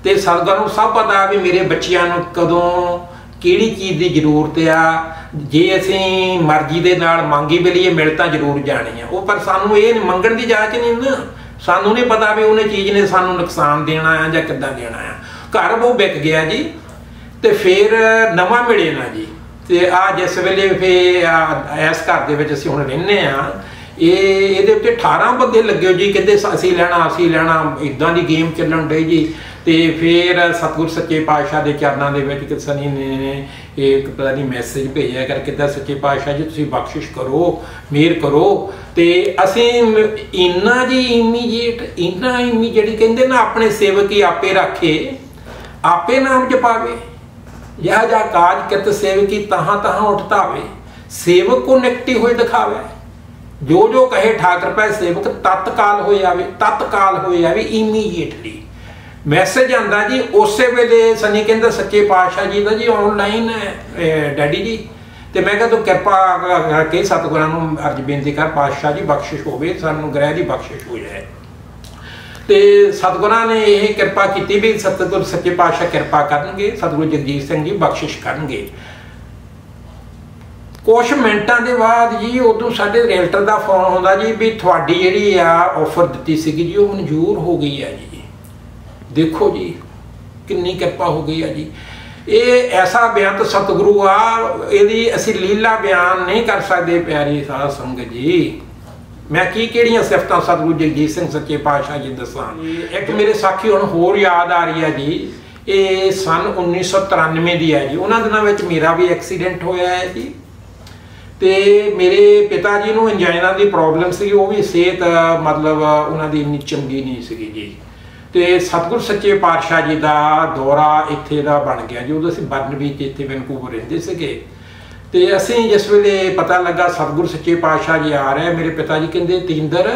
ਤੇ ਸਤਿਗੁਰਾਂ ਨੂੰ ਸਭ ਪਤਾ ਵੀ ਮੇਰੇ ਬੱਚਿਆਂ ਨੂੰ ਕਦੋਂ ਕਿਹੜੀ ਚੀਜ਼ ਦੀ ਜ਼ਰੂਰਤ ਆ। ਜੇ ਅਸੀਂ ਮਰਜ਼ੀ ਦੇ ਨਾਲ ਮੰਗੀ ਬਲੀਏ ਮਿਲ ਤਾਂ ਜ਼ਰੂਰ ਜਾਣੀ ਆ ਉਹ, ਪਰ ਸਾਨੂੰ ਇਹ ਮੰਗਣ ਦੀ ਜਾਚ ਨਹੀਂ ਨਾ। ਸਾਨੂੰ ਨਹੀਂ ਪਤਾ ਵੀ ਉਹਨੇ ਚੀਜ਼ ਨੇ ਸਾਨੂੰ ਨੁਕਸਾਨ ਦੇਣਾ ਆ ਜਾਂ ਕਿੱਦਾਂ ਦੇਣਾ ਆ। ਘਰ ਉਹ ਵਿਕ ਗਿਆ ਜੀ, ਤੇ ਫਿਰ ਨਵਾਂ ਮਿਲੇ ਨਾ ਜੀ। ਤੇ ਆ ਜਿਸ ਵੇਲੇ ਫਿਰ ਇਸ ਘਰ ਦੇ ਵਿੱਚ ਅਸੀਂ ਹੁਣ ਰਹਿੰਦੇ ਆ, ਇਹਦੇ ਉੱਤੇ 18 ਬੰਦੇ ਲੱਗੇ ਹੋ ਜੀ, ਕਹਿੰਦੇ ਅਸੀਂ ਲੈਣਾ ਇਦਾਂ ਦੀ ਗੇਮ ਚੱਲਣ ਡਈ ਜੀ। ਤੇ ਫਿਰ ਸਤਿਗੁਰ ਸੱਚੇ ਪਾਤਸ਼ਾਹ ਦੇ ਚਰਨਾਂ ਦੇ ਵਿੱਚ ਕਿਸੇ ਨੇ ਇੱਕ ਪਤਾ ਨਹੀਂ ਮੈਸੇਜ ਭੇਜਿਆ ਕਰਕੇ ਤਾਂ ਸੱਚੇ ਪਾਤਸ਼ਾਹ ਜੀ ਤੁਸੀਂ ਬਖਸ਼ਿਸ਼ ਕਰੋ, ਮਿਹਰ ਕਰੋ। ਤੇ ਅਸੀਂ ਇੰਨਾ ਜੀ ਇਮੀਡੀਏਟ ਕਹਿੰਦੇ ਨਾ, ਆਪਣੇ ਸੇਵਕ ਹੀ ਆਪੇ ਰੱਖੇ, ਆਪੇ ਨਾਮ ਜਪਾਵੇ, यह जा काज कित सेवकी तहाँ तहाँ उठतावे, सेवक को निकटी हुए दिखावे, जो कहे ठाकर पै सेवक तत्काल हो जावे इमीडिएटली मैसेज आंदा जी। उस वेले सनी कहंदा सच्चे पातशाह जी दा जी ऑनलाइन है डैडी जी, ते मैं कहा तू किरपा करके सतगुरां नूं अर्ज बेनती कर पातशाह जी बख्शिश होवे, सानूं ग्रह दी बख्शिश हो जाए। ਤੇ ਸਤਿਗੁਰਾਂ ਨੇ ਇਹ ਕਿਰਪਾ ਕੀਤੀ ਵੀ ਸਤਿਗੁਰ ਸੱਚੇ ਪਾਤਸ਼ਾਹ ਕਿਰਪਾ ਕਰਨਗੇ, ਸਤਿਗੁਰੂ ਜਗਜੀਤ ਸਿੰਘ ਜੀ ਬਖਸ਼ਿਸ਼ ਕਰਨਗੇ। ਕੁਛ ਮਿੰਟਾਂ ਦੇ ਬਾਅਦ ਜੀ ਉਦੋਂ ਸਾਡੇ ਰੀਅਲਟਰ ਦਾ ਫੋਨ ਆਉਂਦਾ ਜੀ ਵੀ ਤੁਹਾਡੀ ਜਿਹੜੀ ਆ ਆਫਰ ਦਿੱਤੀ ਸੀਗੀ ਜੀ ਉਹ ਮਨਜ਼ੂਰ ਹੋ ਗਈ ਆ ਜੀ। ਦੇਖੋ ਜੀ ਕਿੰਨੀ ਕਿਰਪਾ ਹੋ ਗਈ ਆ ਜੀ। ਇਹ ਐਸਾ ਬਿਆਨ ਸਤਿਗੁਰੂ ਆ, ਇਹਦੀ ਅਸੀਂ ਲੀਲਾ ਬਿਆਨ ਨਹੀਂ ਕਰ ਸਕਦੇ ਪਿਆਰੀ ਸਾਧ ਸੰਗਤ ਜੀ। मैं किहड़ियां सिफतां सतगुरु जगजीत सिंह सच्चे पातशाह जी दसां। एक मेरे साखी हुण होर याद आ रही है जी, ये सन 1993 की है जी। उन्हां दिनां विच मेरा भी एक्सीडेंट होया है जी, ते मेरे पिता जी नूं इंजाइना की प्रॉब्लम सी, वो भी सेहत मतलब उन्हां दी इन्नी चंगी नहीं सी जी। ते सतगुरु सच्चे पातशाह जी का दौरा इत्थे दा बन गया जी। उदों असीं बर्नबीच इत्थे वैनकूवर रहिंदे सीगे, ਤੇ ਅਸੀਂ ਜਿਸ ਵੇਲੇ ਪਤਾ ਲੱਗਾ ਸਤਿਗੁਰੂ ਸੱਚੇ ਪਾਤਸ਼ਾਹ ਜੀ ਆ ਰਹੇ, ਮੇਰੇ ਪਿਤਾ ਜੀ ਕਹਿੰਦੇ ਤੇਂਦਰ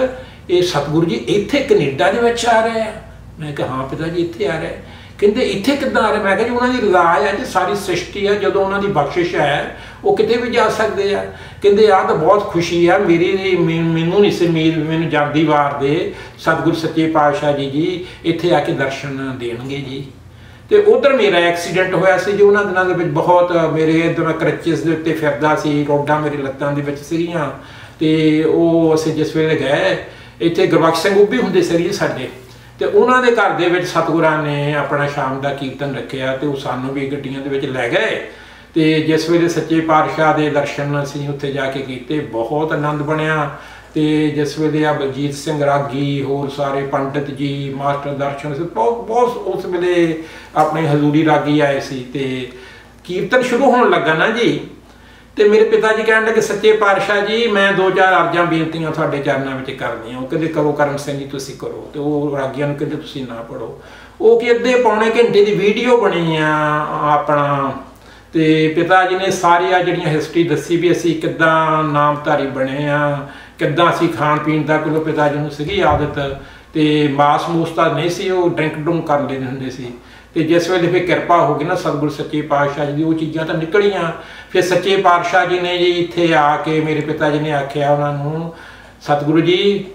ਇਹ ਸਤਿਗੁਰੂ ਜੀ ਇੱਥੇ ਕੈਨੇਡਾ ਦੇ ਵਿੱਚ ਆ ਰਹੇ ਆ। ਮੈਂ ਕਿਹਾ ਹਾਂ ਪਿਤਾ ਜੀ ਇੱਥੇ ਆ ਰਹੇ। ਕਹਿੰਦੇ ਇੱਥੇ ਕਿੱਦਾਂ ਆ ਰਹੇ? ਮੈਂ ਕਿਹਾ ਜੀ ਉਹਨਾਂ ਦੀ ਰਜ਼ਾ ਹੈ ਜੀ, ਸਾਰੀ ਸ੍ਰਿਸ਼ਟੀ ਹੈ, ਜਦੋਂ ਉਹਨਾਂ ਦੀ ਬਖਸ਼ਿਸ਼ ਹੈ ਉਹ ਕਿਤੇ ਵੀ ਜਾ ਸਕਦੇ ਆ। ਕਹਿੰਦੇ ਆਹ ਤਾਂ ਬਹੁਤ ਖੁਸ਼ੀ ਆ ਮੇਰੀ, ਮੈਨੂੰ ਨਹੀਂ ਸੀ ਉਮੀਦ ਮੈਨੂੰ ਜਾਂਦੀ ਵਾਰ ਦੇ ਸਤਿਗੁਰੂ ਸੱਚੇ ਪਾਤਸ਼ਾਹ ਜੀ ਇੱਥੇ ਆ ਕੇ ਦਰਸ਼ਨ ਦੇਣਗੇ ਜੀ। ਤੇ ਉਧਰ ਮੇਰਾ ਐਕਸੀਡੈਂਟ ਹੋਇਆ ਸੀ ਜੀ। ਉਹਨਾਂ ਦਿਨਾਂ ਦੇ ਵਿੱਚ ਬਹੁਤ ਮੇਰੇ ਇੱਧਰ ਮੈਂ ਕਰਚਿਸ ਦੇ ਉੱਤੇ ਫਿਰਦਾ ਸੀ, ਰੋਡਾਂ ਮੇਰੀ ਲੱਤਾਂ ਦੇ ਵਿੱਚ ਸੀਗੀਆਂ। ਤੇ ਉਹ ਅਸੀਂ ਜਿਸ ਵੇਲੇ ਗਏ ਇੱਥੇ ਗੁਰਬਖਸ਼ ਸਿੰਘ ਉੱਭੀ ਹੁੰਦੇ ਸੀ ਜੀ ਸਾਡੇ, ਤੇ ਉਹਨਾਂ ਦੇ ਘਰ ਦੇ ਵਿੱਚ ਸਤਿਗੁਰਾਂ ਨੇ ਆਪਣਾ ਸ਼ਾਮ ਦਾ ਕੀਰਤਨ ਰੱਖਿਆ, ਤੇ ਉਹ ਸਾਨੂੰ ਵੀ ਗੱਡੀਆਂ ਦੇ ਵਿੱਚ ਲੈ ਗਏ। ਤੇ ਜਿਸ ਵੇਲੇ ਸੱਚੇ ਪਾਤਸ਼ਾਹ ਦੇ ਦਰਸ਼ਨ ਅਸੀਂ ਉੱਥੇ ਜਾ ਕੇ ਕੀਤੇ, ਬਹੁਤ ਆਨੰਦ ਬਣਿਆ। ਤੇ ਜਿਸ ਵੇਲੇ ਆ ਬਲਜੀਤ ਸਿੰਘ ਰਾਗੀ ਹੋਰ ਸਾਰੇ ਪੰਡਿਤ ਜੀ ਮਾਸਟਰ ਦਰਸ਼ਨ ਸੀ, ਬਹੁਤ ਉਸ ਵੇਲੇ ਆਪਣੇ ਹਜ਼ੂਰੀ ਰਾਗੀ ਆਏ ਸੀ। ਤੇ ਕੀਰਤਨ ਸ਼ੁਰੂ ਹੋਣ ਲੱਗਾ ਨਾ ਜੀ, ਤੇ ਮੇਰੇ ਪਿਤਾ ਜੀ ਕਹਿਣ ਲੱਗੇ ਸੱਚੇ ਪਾਤਸ਼ਾਹ ਜੀ ਮੈਂ 2-4 ਅਰਜ਼ਾਂ ਬੇਨਤੀਆਂ ਤੁਹਾਡੇ ਚਰਨਾਂ ਵਿੱਚ ਕਰਨੀਆਂ। ਉਹ ਕਹਿੰਦੇ ਕਰੋ ਕਰਮ ਸਿੰਘ ਜੀ ਤੁਸੀਂ ਕਰੋ। ਤੇ ਉਹ ਰਾਗੀਆਂ ਨੂੰ ਕਹਿੰਦੇ ਤੁਸੀਂ ਨਾ ਪੜੋ। ਉਹ ਕਿ ਅੱਧੇ ਪੌਣੇ ਘੰਟੇ ਦੀ ਵੀਡੀਓ ਬਣੀ ਆ ਆਪਣਾ, ਤੇ ਪਿਤਾ ਜੀ ਨੇ ਸਾਰੀਆਂ ਜਿਹੜੀਆਂ ਹਿਸਟਰੀ ਦੱਸੀ ਵੀ ਅਸੀਂ ਕਿੱਦਾਂ ਨਾਮਧਾਰੀ ਬਣੇ ਆ, ਕਿੱਦਾਂ ਅਸੀਂ ਖਾਣ ਪੀਣ ਦਾ, ਕਿਉਂਕਿ ਪਿਤਾ ਜੀ ਨੂੰ ਸੀਗੀ ਆਦਤ, ਤੇ ਮਾਸ ਮੂਸ ਤਾਂ ਨਹੀਂ ਸੀ, ਉਹ ਡਰਿੰਕ ਡਰੂੰਕ ਕਰ ਲੈਂਦੇ ਹੁੰਦੇ ਸੀ। ਤੇ ਜਿਸ ਵੇਲੇ ਫਿਰ ਕਿਰਪਾ ਹੋ ਗਈ ਨਾ ਸਤਿਗੁਰੂ ਸੱਚੇ ਪਾਤਸ਼ਾਹ ਜੀ ਦੀ, ਉਹ ਚੀਜ਼ਾਂ ਤਾਂ ਨਿਕਲੀਆਂ। ਫਿਰ ਸੱਚੇ ਪਾਤਸ਼ਾਹ ਜੀ ਨੇ ਜੀ ਇੱਥੇ ਆ ਕੇ ਮੇਰੇ ਪਿਤਾ ਜੀ ਨੇ ਆਖਿਆ ਉਹਨਾਂ ਨੂੰ, ਸਤਿਗੁਰੂ ਜੀ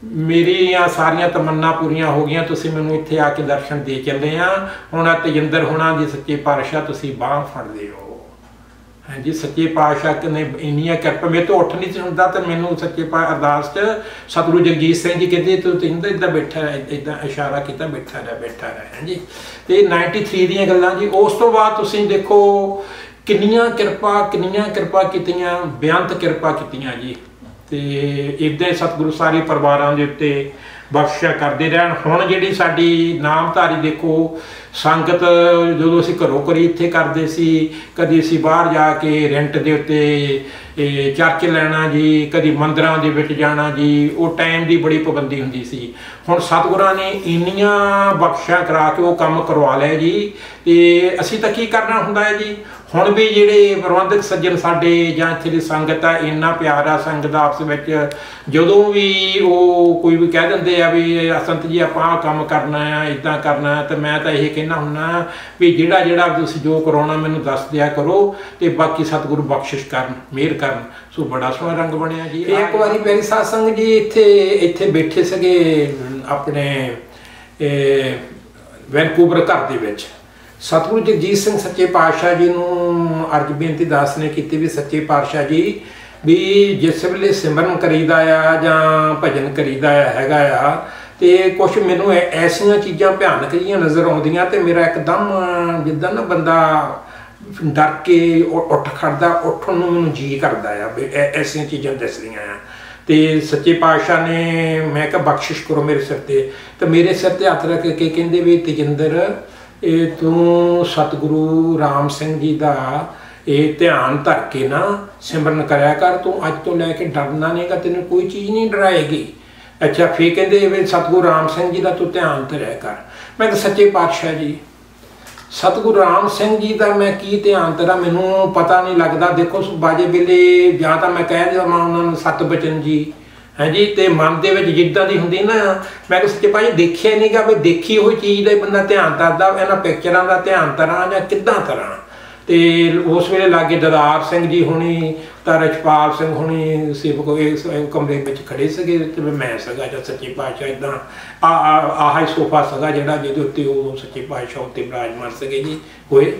ਮੇਰੀਆਂ ਸਾਰੀਆਂ ਤਮੰਨਾ ਪੂਰੀਆਂ ਹੋ ਗਈਆਂ, ਤੁਸੀਂ ਮੈਨੂੰ ਇੱਥੇ ਆ ਕੇ ਦਰਸ਼ਨ ਦੇ ਚੱਲੇ ਆ। ਹੁਣ ਤੇਜਿੰਦਰ ਹੋਣਾ ਜੀ ਸੱਚੇ ਪਾਤਸ਼ਾਹ ਤੁਸੀਂ ਬਾਂਹ ਫੜਦੇ ਹੋ। ਹਾਂਜੀ ਸੱਚੇ ਪਾਤਸ਼ਾਹ ਨੇ ਇੰਨੀਆਂ ਕਿਰਪਾ, ਮੇਰੇ ਤੋਂ ਉੱਠ ਨਹੀਂ ਸੀ ਹੁੰਦਾ, ਤੇ ਮੈਨੂੰ ਸੱਚੇ ਅਰਦਾਸ 'ਚ ਸਤਿਗੁਰੂ ਜਗਜੀਤ ਸਿੰਘ ਜੀ ਕਹਿੰਦੇ ਤੂੰ ਕਹਿੰਦਾ ਇੱਦਾਂ ਬੈਠਾ ਰਹਿ, ਇੱਦਾਂ ਇਸ਼ਾਰਾ ਕੀਤਾ ਬੈਠਾ ਰਹਿ। ਹਾਂਜੀ ਤੇ 93 ਦੀਆਂ ਗੱਲਾਂ ਜੀ। ਉਸ ਤੋਂ ਬਾਅਦ ਤੁਸੀਂ ਦੇਖੋ ਕਿੰਨੀਆਂ ਕਿਰਪਾ ਕੀਤੀਆਂ, ਬੇਅੰਤ ਕਿਰਪਾ ਕੀਤੀਆਂ ਜੀ। ਤੇ ਇੱਦਾਂ ਸਤਿਗੁਰੂ ਸਾਰੇ ਪਰਿਵਾਰਾਂ ਦੇ ਉੱਤੇ ਬਖਸ਼ਿਆ ਕਰਦੇ ਰਹਿਣ। ਹੁਣ ਜਿਹੜੀ ਸਾਡੀ ਨਾਮਧਾਰੀ ਦੇਖੋ ਸੰਗਤ, ਜਦੋਂ ਅਸੀਂ ਘਰੋਂ ਘਰੀ ਇੱਥੇ ਕਰਦੇ ਸੀ, ਕਦੀ ਅਸੀਂ ਬਾਹਰ ਜਾ ਕੇ ਰੈਂਟ ਦੇ ਉੱਤੇ ਚਰਚ ਲੈਣਾ ਜੀ, ਕਦੀ ਮੰਦਰਾਂ ਦੇ ਵਿੱਚ ਜਾਣਾ ਜੀ, ਉਹ ਟਾਈਮ ਦੀ ਬੜੀ ਪਾਬੰਦੀ ਹੁੰਦੀ ਸੀ। ਹੁਣ ਸਤਿਗੁਰਾਂ ਨੇ ਇੰਨੀਆਂ ਬਖਸ਼ਿਆ ਕਰਾ ਕੇ ਉਹ ਕੰਮ ਕਰਵਾ ਲਿਆ ਜੀ। ਤੇ ਅਸੀਂ ਤਾਂ ਕੀ ਕਰਨਾ ਹੁੰਦਾ ਹੈ ਜੀ। ਹੁਣ ਵੀ ਜਿਹੜੇ ਪ੍ਰਬੰਧਕ ਸੱਜਣ ਸਾਡੇ ਜਾਂ ਇੱਥੇ ਦੀ ਸੰਗਤ ਆ, ਇੰਨਾ ਪਿਆਰਾ ਸੰਗਤ ਆਪਸ ਵਿੱਚ, ਜਦੋਂ ਵੀ ਉਹ ਕੋਈ ਵੀ ਕਹਿ ਦਿੰਦੇ ਆ ਵੀ ਸੰਤ ਜੀ ਆਪਾਂ ਆਹ ਕੰਮ ਕਰਨਾ ਆ, ਇੱਦਾਂ ਕਰਨਾ, ਤੇ ਮੈਂ ਤਾਂ ਇਹ ਕਹਿੰਦਾ ਹੁੰਦਾ ਵੀ ਜਿਹੜਾ ਤੁਸੀਂ ਜੋ ਕਰਾਉਣਾ ਮੈਨੂੰ ਦੱਸ ਦਿਆ ਕਰੋ, ਤੇ ਬਾਕੀ ਸਤਿਗੁਰੂ ਬਖਸ਼ਿਸ਼ ਕਰਨ, ਮਿਹਰ ਕਰਨ। ਸੋ ਬੜਾ ਸੋਹਣਾ ਰੰਗ ਬਣਿਆ ਜੀ। ਇੱਕ ਵਾਰੀ ਪਿਆਰੀ ਸਾਧ ਸੰਗਤ ਜੀ ਇੱਥੇ ਬੈਠੇ ਸੀਗੇ ਆਪਣੇ ਵੈਨਕੂਵਰ ਘਰ ਦੇ ਵਿੱਚ। ਸਤਿਗੁਰੂ ਜਗਜੀਤ ਸਿੰਘ ਸੱਚੇ ਪਾਤਸ਼ਾਹ ਜੀ ਨੂੰ ਅਰਜ਼ ਬੇਨਤੀ ਦਾਸ ਨੇ ਕੀਤੀ ਵੀ ਸੱਚੇ ਪਾਤਸ਼ਾਹ ਜੀ, ਵੀ ਜਿਸ ਵੇਲੇ ਸਿਮਰਨ ਕਰੀਦਾ ਆ ਜਾਂ ਭਜਨ ਕਰੀਦਾ ਹੈਗਾ ਆ, ਤੇ ਕੁਛ ਮੈਨੂੰ ਐਸੀਆਂ ਚੀਜ਼ਾਂ ਭਿਆਨਕ ਜਿਹੀਆਂ ਨਜ਼ਰ ਆਉਂਦੀਆਂ, ਤੇ ਮੇਰਾ ਇੱਕਦਮ ਜਿੱਦਾਂ ਨਾ ਬੰਦਾ ਡਰ ਕੇ ਉੱਠ ਖੜਦਾ, ਉੱਠਣ ਨੂੰ ਮੈਨੂੰ ਜੀ ਕਰਦਾ ਆ ਵੀ ਐਸੀਆਂ ਚੀਜ਼ਾਂ ਦਿਸ ਰਹੀਆਂ ਆ। ਤੇ ਸੱਚੇ ਪਾਤਸ਼ਾਹ ਨੇ ਮੈਂ ਕਿਹਾ ਬਖਸ਼ਿਸ਼ ਕਰੋ ਮੇਰੇ ਸਿਰ ਤੇ ਮੇਰੇ ਸਿਰ ਤੇ ਹੱਥ ਰੱਖ ਕੇ ਕਹਿੰਦੇ ਵੀ ਤੇਜਿੰਦਰ, ਇਹ ਤੂੰ ਸਤਿਗੁਰੂ ਰਾਮ ਸਿੰਘ ਜੀ ਦਾ ਇਹ ਧਿਆਨ ਧਰ ਕੇ ਨਾ ਸਿਮਰਨ ਕਰਿਆ ਕਰ, ਤੂੰ ਅੱਜ ਤੋਂ ਲੈ ਕੇ ਡਰਨਾ ਨਹੀਂਗਾ, ਤੈਨੂੰ ਕੋਈ ਚੀਜ਼ ਨਹੀਂ ਡਰਾਏਗੀ। ਅੱਛਾ, ਫਿਰ ਕਹਿੰਦੇ ਵੀ ਸਤਿਗੁਰੂ ਰਾਮ ਸਿੰਘ ਜੀ ਦਾ ਤੂੰ ਧਿਆਨ ਧਰਿਆ ਕਰ। ਮੈਂ ਕਿਹਾ ਸੱਚੇ ਪਾਤਸ਼ਾਹ ਜੀ, ਸਤਿਗੁਰੂ ਰਾਮ ਸਿੰਘ ਜੀ ਦਾ ਮੈਂ ਕੀ ਧਿਆਨ ਧਰਾਂ, ਮੈਨੂੰ ਪਤਾ ਨਹੀਂ ਲੱਗਦਾ। ਦੇਖੋ ਬਾਜੇ ਵੇਲੇ ਜਾਂ ਤਾਂ ਮੈਂ ਕਹਿ ਦੇਵਾਂ ਉਹਨਾਂ ਨੂੰ ਸਤ ਬਚਨ ਜੀ, ਹਾਂਜੀ, ਤੇ ਮਨ ਦੇ ਵਿੱਚ ਜਿੱਦਾਂ ਦੀ ਹੁੰਦੀ ਨਾ, ਮੈਂ ਕਿਹਾ ਸੱਚੇ ਭਾਈ ਦੇਖਿਆ ਨਹੀਂਗਾ ਵੀ ਦੇਖੀ ਹੋਈ ਚੀਜ਼ ਦਾ ਬੰਦਾ ਧਿਆਨ ਧਰਦਾ, ਇਹਨਾਂ ਪਿਕਚਰਾਂ ਦਾ ਧਿਆਨ ਧਰਾਂ ਜਾਂ ਕਿੱਦਾਂ ਧਰਾਂ। ਤੇ ਉਸ ਵੇਲੇ ਲਾਗੇ ਦਦਾਰ ਸਿੰਘ ਜੀ ਹੋਣੀ ਤਾਂ ਰਛਪਾਲ ਸਿੰਘ ਹੋਣੀ ਸੇਵਕ ਇਸ ਕਮਰੇ ਵਿੱਚ ਖੜੇ ਸੀਗੇ, ਤੇ ਮੈਂ ਸੀਗਾ ਜਾਂ ਸੱਚੇ ਪਾਤਸ਼ਾਹ ਇੱਦਾਂ ਆਹ ਸੋਫਾ ਸੀਗਾ ਜਿਹੜਾ ਜਿਹਦੇ ਉੱਤੇ ਉਹ ਸੱਚੇ ਪਾਤਸ਼ਾਹ ਉੱਤੇ ਬਿਰਾਜਮਾਨ ਸੀਗੇ ਜੀ ਹੋਏ।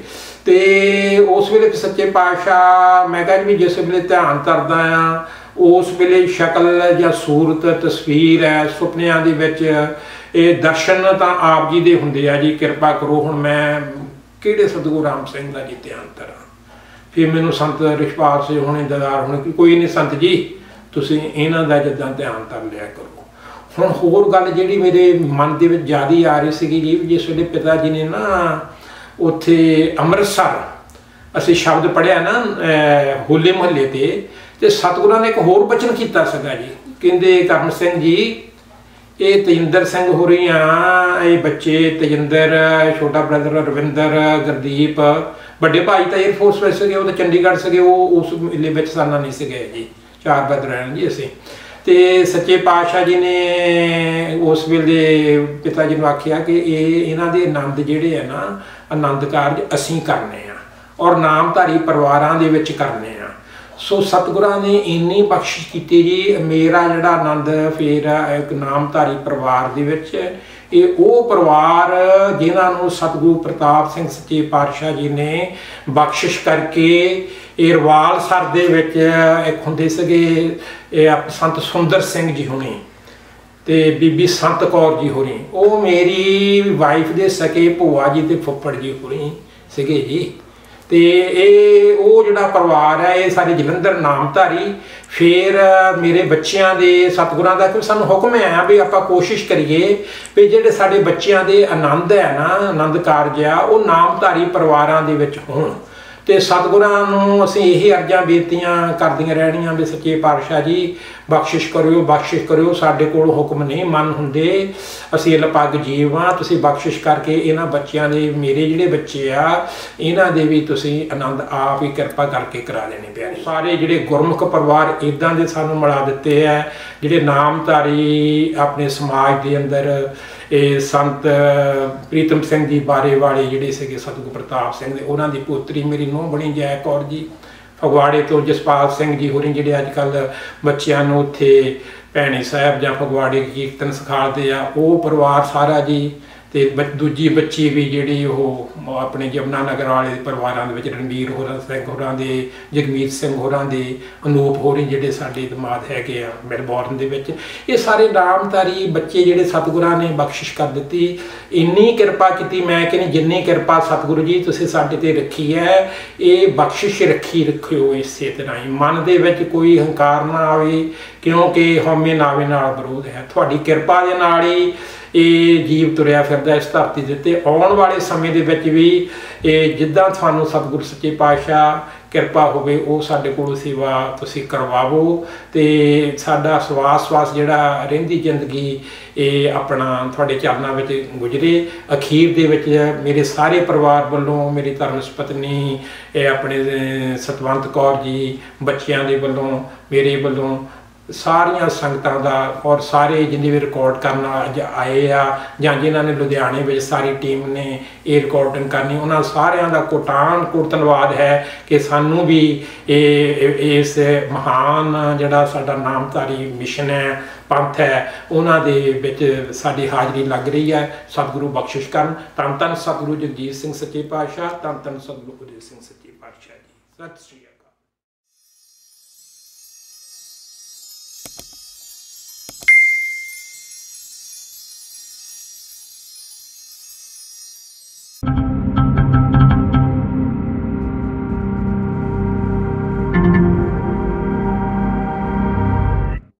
ਤੇ ਉਸ ਵੇਲੇ ਸੱਚੇ ਪਾਤਸ਼ਾਹ ਮੈਂ ਕਿਹਾ ਵੀ ਜਿਸ ਵੇਲੇ ਧਿਆਨ ਧਰਦਾ ਆ, ਉਸ ਵੇਲੇ ਸ਼ਕਲ ਜਾਂ ਸੂਰਤ ਤਸਵੀਰ ਹੈ ਸੁਪਨਿਆਂ ਦੇ ਵਿੱਚ, ਇਹ ਦਰਸ਼ਨ ਤਾਂ ਆਪ ਜੀ ਦੇ ਹੁੰਦੇ ਆ ਜੀ। ਕਿਰਪਾ ਕਰੋ ਹੁਣ ਮੈਂ ਕਿਹੜੇ ਸਤਿਗੁਰੂ ਰਾਮ ਸਿੰਘ ਦਾ ਜੀ ਧਿਆਨ ਧਰਾਂ। ਫਿਰ ਮੈਨੂੰ ਸੰਤ ਰਿਸ਼ਪਾਲ ਸਿੰਘ ਹੋਣੇ, ਦਦਾਰ ਹੋਣੇ, ਕੋਈ ਨਹੀਂ ਸੰਤ ਜੀ ਤੁਸੀਂ ਇਹਨਾਂ ਦਾ ਜਿੱਦਾਂ ਧਿਆਨ ਧਰ ਲਿਆ ਕਰੋ। ਹੁਣ ਹੋਰ ਗੱਲ ਜਿਹੜੀ ਮੇਰੇ ਮਨ ਦੇ ਵਿੱਚ ਜ਼ਿਆਦਾ ਆ ਰਹੀ ਸੀਗੀ ਜੀ, ਜਿਸ ਵੇਲੇ ਪਿਤਾ ਜੀ ਨੇ ਨਾ ਉੱਥੇ ਅੰਮ੍ਰਿਤਸਰ ਅਸੀਂ ਸ਼ਬਦ ਪੜ੍ਹਿਆ ਨਾ ਹੋਲੇ ਮਹੱਲੇ ਤੇ ਸਤਿਗੁਰਾਂ ਨੇ ਇੱਕ ਹੋਰ ਬਚਨ ਕੀਤਾ ਸੀਗਾ ਜੀ। ਕਹਿੰਦੇ ਕਰਮ ਸਿੰਘ ਜੀ, ਇਹ ਤੇਜਿੰਦਰ ਸਿੰਘ ਹੋ ਰਹੀ ਆ, ਇਹ ਬੱਚੇ ਤੇਜਿੰਦਰ, ਛੋਟਾ ਬ੍ਰਦਰ ਰਵਿੰਦਰ, ਗੁਰਦੀਪ, ਵੱਡੇ ਭਾਈ ਤਾਂ 에ਅਰਫੋਰਸ ਵਿੱਚ ਸੀਗੇ, ਉਹ ਤਾਂ ਚੰਡੀਗੜ੍ਹ ਸੀਗੇ, ਉਹ ਉਸ ਮੇਲੇ ਵਿੱਚ ਸਾਨਾ ਨਹੀਂ ਸੀਗੇ ਜੀ, 4 ਬ੍ਰਦਰ ਰਹਿਣ ਜੀ ਅਸੀਂ। ਤੇ ਸੱਚੇ ਪਾਤਸ਼ਾਹ ਜੀ ਨੇ ਉਸ ਵੇਲੇ ਪਿਤਾ ਜੀ ਨੂੰ ਆਖਿਆ ਕਿ ਇਹਨਾਂ ਦੇ ਆਨੰਦ ਜਿਹੜੇ ਆ ਨਾ, ਆਨੰਦ ਕਾਰਜ ਅਸੀਂ ਕਰਨੇ ਆ ਔਰ ਨਾਮਧਾਰੀ ਪਰਿਵਾਰਾਂ ਦੇ ਵਿੱਚ ਕਰਨੇ ਆ। ਸੋ ਸਤਿਗੁਰਾਂ ਨੇ ਇੰਨੀ ਬਖਸ਼ਿਸ਼ ਕੀਤੀ ਜੀ, ਮੇਰਾ ਜਿਹੜਾ ਆਨੰਦ ਫਿਰ ਇੱਕ ਨਾਮਧਾਰੀ ਪਰਿਵਾਰ ਦੇ ਵਿੱਚ, ਇਹ ਉਹ ਪਰਿਵਾਰ ਜਿਨ੍ਹਾਂ ਨੂੰ ਸਤਿਗੁਰੂ ਪ੍ਰਤਾਪ ਸਿੰਘ ਸੱਚੇ ਪਾਤਸ਼ਾਹ ਜੀ ਨੇ ਬਖਸ਼ਿਸ਼ ਕਰਕੇ ਇਹ ਰਵਾਲਸਰ ਦੇ ਵਿੱਚ ਇੱਕ ਹੁੰਦੇ ਸੀਗੇ ਇਹ ਸੰਤ ਸੁੰਦਰ ਸਿੰਘ ਜੀ ਹੋਣੀ ਤੇ ਬੀਬੀ ਸੰਤ ਕੌਰ ਜੀ ਹੋਣੀ, ਉਹ ਮੇਰੀ ਵਾਈਫ ਦੇ ਸਕੇ ਭੂਆ ਜੀ ਤੇ ਫੁੱਫੜ ਜੀ ਹੋਣੀ ਸੀਗੇ ਜੀ। ਤੇ ਇਹ ਉਹ ਜਿਹੜਾ ਪਰਿਵਾਰ ਹੈ ਇਹ ਸਾਰੇ ਜਲੰਧਰ ਨਾਮਧਾਰੀ। ਫਿਰ ਮੇਰੇ ਬੱਚਿਆਂ ਦੇ ਸਤਿਗੁਰਾਂ ਦਾ ਕਿ ਸਾਨੂੰ ਹੁਕਮ ਆਇਆ ਵੀ ਆਪਾਂ ਕੋਸ਼ਿਸ਼ ਕਰੀਏ ਵੀ ਜਿਹੜੇ ਸਾਡੇ ਬੱਚਿਆਂ ਦੇ ਆਨੰਦ ਹੈ ਨਾ, ਆਨੰਦ ਕਾਰਜ ਆ, ਉਹ ਨਾਮਧਾਰੀ ਪਰਿਵਾਰਾਂ ਦੇ ਵਿੱਚ ਹੋਣ। ਤੇ ਸਤਿਗੁਰਾਂ ਨੂੰ ਅਸੀਂ ਇਹ ਅਰਜ਼ਾਂ ਬੇਨਤੀਆਂ ਕਰਦੀਆਂ ਰਹਿਣੀਆਂ ਵੀ ਸੱਚੇ ਪਾਤਸ਼ਾਹ ਜੀ ਬਖਸ਼ਿਸ਼ ਕਰਿਓ, ਸਾਡੇ ਕੋਲ ਹੁਕਮ ਨਹੀਂ ਮੰਨ ਹੁੰਦੇ, ਅਸੀਂ ਲਪੱਗ ਜੀਵ ਹਾਂ, ਤੁਸੀਂ ਬਖਸ਼ਿਸ਼ ਕਰਕੇ ਇਹਨਾਂ ਬੱਚਿਆਂ ਦੇ, ਮੇਰੇ ਜਿਹੜੇ ਬੱਚੇ ਆ ਇਹਨਾਂ ਦੇ ਵੀ ਤੁਸੀਂ ਆਨੰਦ ਆਪ ਹੀ ਕਿਰਪਾ ਕਰਕੇ ਕਰਾ ਲੈਣੇ ਪਿਆਰੇ। ਸਾਰੇ ਜਿਹੜੇ ਗੁਰਮੁਖ ਪਰਿਵਾਰ ਇੱਦਾਂ ਦੇ ਸਾਨੂੰ ਮਿਲਾ ਦਿੱਤੇ ਆ, ਜਿਹੜੇ ਨਾਮਧਾਰੀ ਆਪਣੇ ਸਮਾਜ ਦੇ ਅੰਦਰ ਇਹ ਸੰਤ ਪ੍ਰੀਤਮ ਸਿੰਘ ਜੀ ਬਾਰੇ ਵਾਲੇ ਜਿਹੜੇ ਸੀਗੇ ਸਤਿਗੁਰੂ ਪ੍ਰਤਾਪ ਸਿੰਘ ਦੇ, ਉਹਨਾਂ ਦੀ ਪੋਤਰੀ ਮੇਰੀ ਨੂੰਹ ਬਣੀ ਜੈ ਕੌਰ ਜੀ। ਫਗਵਾੜੇ ਤੋਂ ਜਸਪਾਲ ਸਿੰਘ ਜੀ ਹੋਰੀ ਜਿਹੜੇ ਅੱਜ ਕੱਲ੍ਹ ਬੱਚਿਆਂ ਨੂੰ ਉੱਥੇ ਭੈਣੀ ਸਾਹਿਬ ਜਾਂ ਫਗਵਾੜੇ ਕੀਰਤਨ ਸਿਖਾਉਂਦੇ ਆ, ਉਹ ਪਰਿਵਾਰ ਸਾਰਾ ਜੀ ਤੇ ਦੂਜੀ ਬੱਚੀ ਵੀ ਜਿਹੜੀ ਉਹ ਆਪਣੇ ਜਮਨਾ ਨਗਰ ਵਾਲੇ ਪਰਿਵਾਰਾਂ ਦੇ ਵਿੱਚ ਰਣਵੀਰ ਹੋਰਾਂ ਸਿੰਘ ਹੋਰਾਂ ਦੇ, ਜਗਮੀਤ ਸਿੰਘ ਹੋਰਾਂ ਦੇ, ਅਨੂਪ ਹੋਰੀ ਜਿਹੜੇ ਸਾਡੇ ਦਮਾਦ ਹੈਗੇ ਆ ਮੈਲਬੌਰਨ ਦੇ ਵਿੱਚ, ਇਹ ਸਾਰੇ ਨਾਮਧਾਰੀ ਬੱਚੇ ਜਿਹੜੇ ਸਤਿਗੁਰਾਂ ਨੇ ਬਖਸ਼ਿਸ਼ ਕਰ ਦਿੱਤੀ। ਇੰਨੀ ਕਿਰਪਾ ਕੀਤੀ, ਮੈਂ ਕਹਿੰਦੀ ਜਿੰਨੀ ਕਿਰਪਾ ਸਤਿਗੁਰੂ ਜੀ ਤੁਸੀਂ ਸਾਡੇ ਤੇ ਰੱਖੀ ਹੈ, ਇਹ ਬਖਸ਼ਿਸ਼ ਰੱਖਿਓ ਇਸੇ ਤਰ੍ਹਾਂ ਹੀ। ਮਨ ਦੇ ਵਿੱਚ ਕੋਈ ਹੰਕਾਰ ਨਾ ਆਵੇ, ਕਿਉਂਕਿ ਹਉਮੈ ਨਾਵੇ ਨਾਲ ਵਿਰੋਧ ਹੈ। ਤੁਹਾਡੀ ਕਿਰਪਾ ਦੇ ਨਾਲ ਹੀ ਇਹ ਜੀਵ ਤੁਰਿਆ ਫਿਰਦਾ ਇਸ ਧਰਤੀ ਦੇ ਉੱਤੇ। ਆਉਣ ਵਾਲੇ ਸਮੇਂ ਦੇ ਵਿੱਚ ਵੀ ਇਹ ਜਿੱਦਾਂ ਤੁਹਾਨੂੰ ਸਤਿਗੁਰੂ ਸੱਚੇ ਪਾਤਸ਼ਾਹ ਕਿਰਪਾ ਹੋਵੇ ਉਹ ਸਾਡੇ ਕੋਲ ਸੇਵਾ ਤੁਸੀਂ ਕਰਵਾਵੋ, ਤੇ ਸਾਡਾ ਸਵਾਸ ਜਿਹੜਾ ਰਹਿੰਦੀ ਜ਼ਿੰਦਗੀ ਇਹ ਆਪਣਾ ਤੁਹਾਡੇ ਚਰਨਾਂ ਵਿੱਚ ਗੁਜ਼ਰੇ। ਅਖੀਰ ਦੇ ਵਿੱਚ ਮੇਰੇ ਸਾਰੇ ਪਰਿਵਾਰ ਵੱਲੋਂ, ਮੇਰੀ ਧਰਮਸ ਪਤਨੀ ਆਪਣੇ ਸਤਵੰਤ ਕੌਰ ਜੀ, ਬੱਚਿਆਂ ਦੇ ਵੱਲੋਂ, ਮੇਰੇ ਵੱਲੋਂ, ਸਾਰੀਆਂ ਸੰਗਤਾਂ ਦਾ, ਔਰ ਸਾਰੇ ਜਿੰਨੇ ਵੀ ਰਿਕਾਰਡ ਕਰਨ ਅੱਜ ਆਏ ਆ ਜਾਂ ਜਿਨ੍ਹਾਂ ਨੇ ਲੁਧਿਆਣੇ ਵਿੱਚ ਸਾਰੀ ਟੀਮ ਨੇ ਇਹ ਰਿਕਾਰਡਿੰਗ ਕਰਨੀ, ਉਹਨਾਂ ਸਾਰਿਆਂ ਦਾ ਕੋਟਾਨ-ਕੋਟ ਧੰਨਵਾਦ ਹੈ ਕਿ ਸਾਨੂੰ ਵੀ ਇਸ ਮਹਾਨ ਜਿਹੜਾ ਸਾਡਾ ਨਾਮਧਾਰੀ ਮਿਸ਼ਨ ਹੈ, ਪੰਥ ਹੈ, ਉਹਨਾਂ ਦੇ ਵਿੱਚ ਸਾਡੀ ਹਾਜ਼ਰੀ ਲੱਗ ਰਹੀ ਹੈ। ਸਤਿਗੁਰੂ ਬਖਸ਼ਿਸ਼ ਕਰਨ। ਧੰਨ ਧੰਨ ਸਤਿਗੁਰੂ ਜਗਜੀਤ ਸਿੰਘ ਸੱਚੇ ਪਾਤਸ਼ਾਹ, ਧੰਨ ਧੰਨ ਸਤਿਗੁਰੂ ਉਦੇ ਸਿੰਘ ਸੱਚੇ ਪਾਤਸ਼ਾਹ ਜੀ। ਸਤਿ ਸ਼੍ਰੀ ਅਕਾਲ।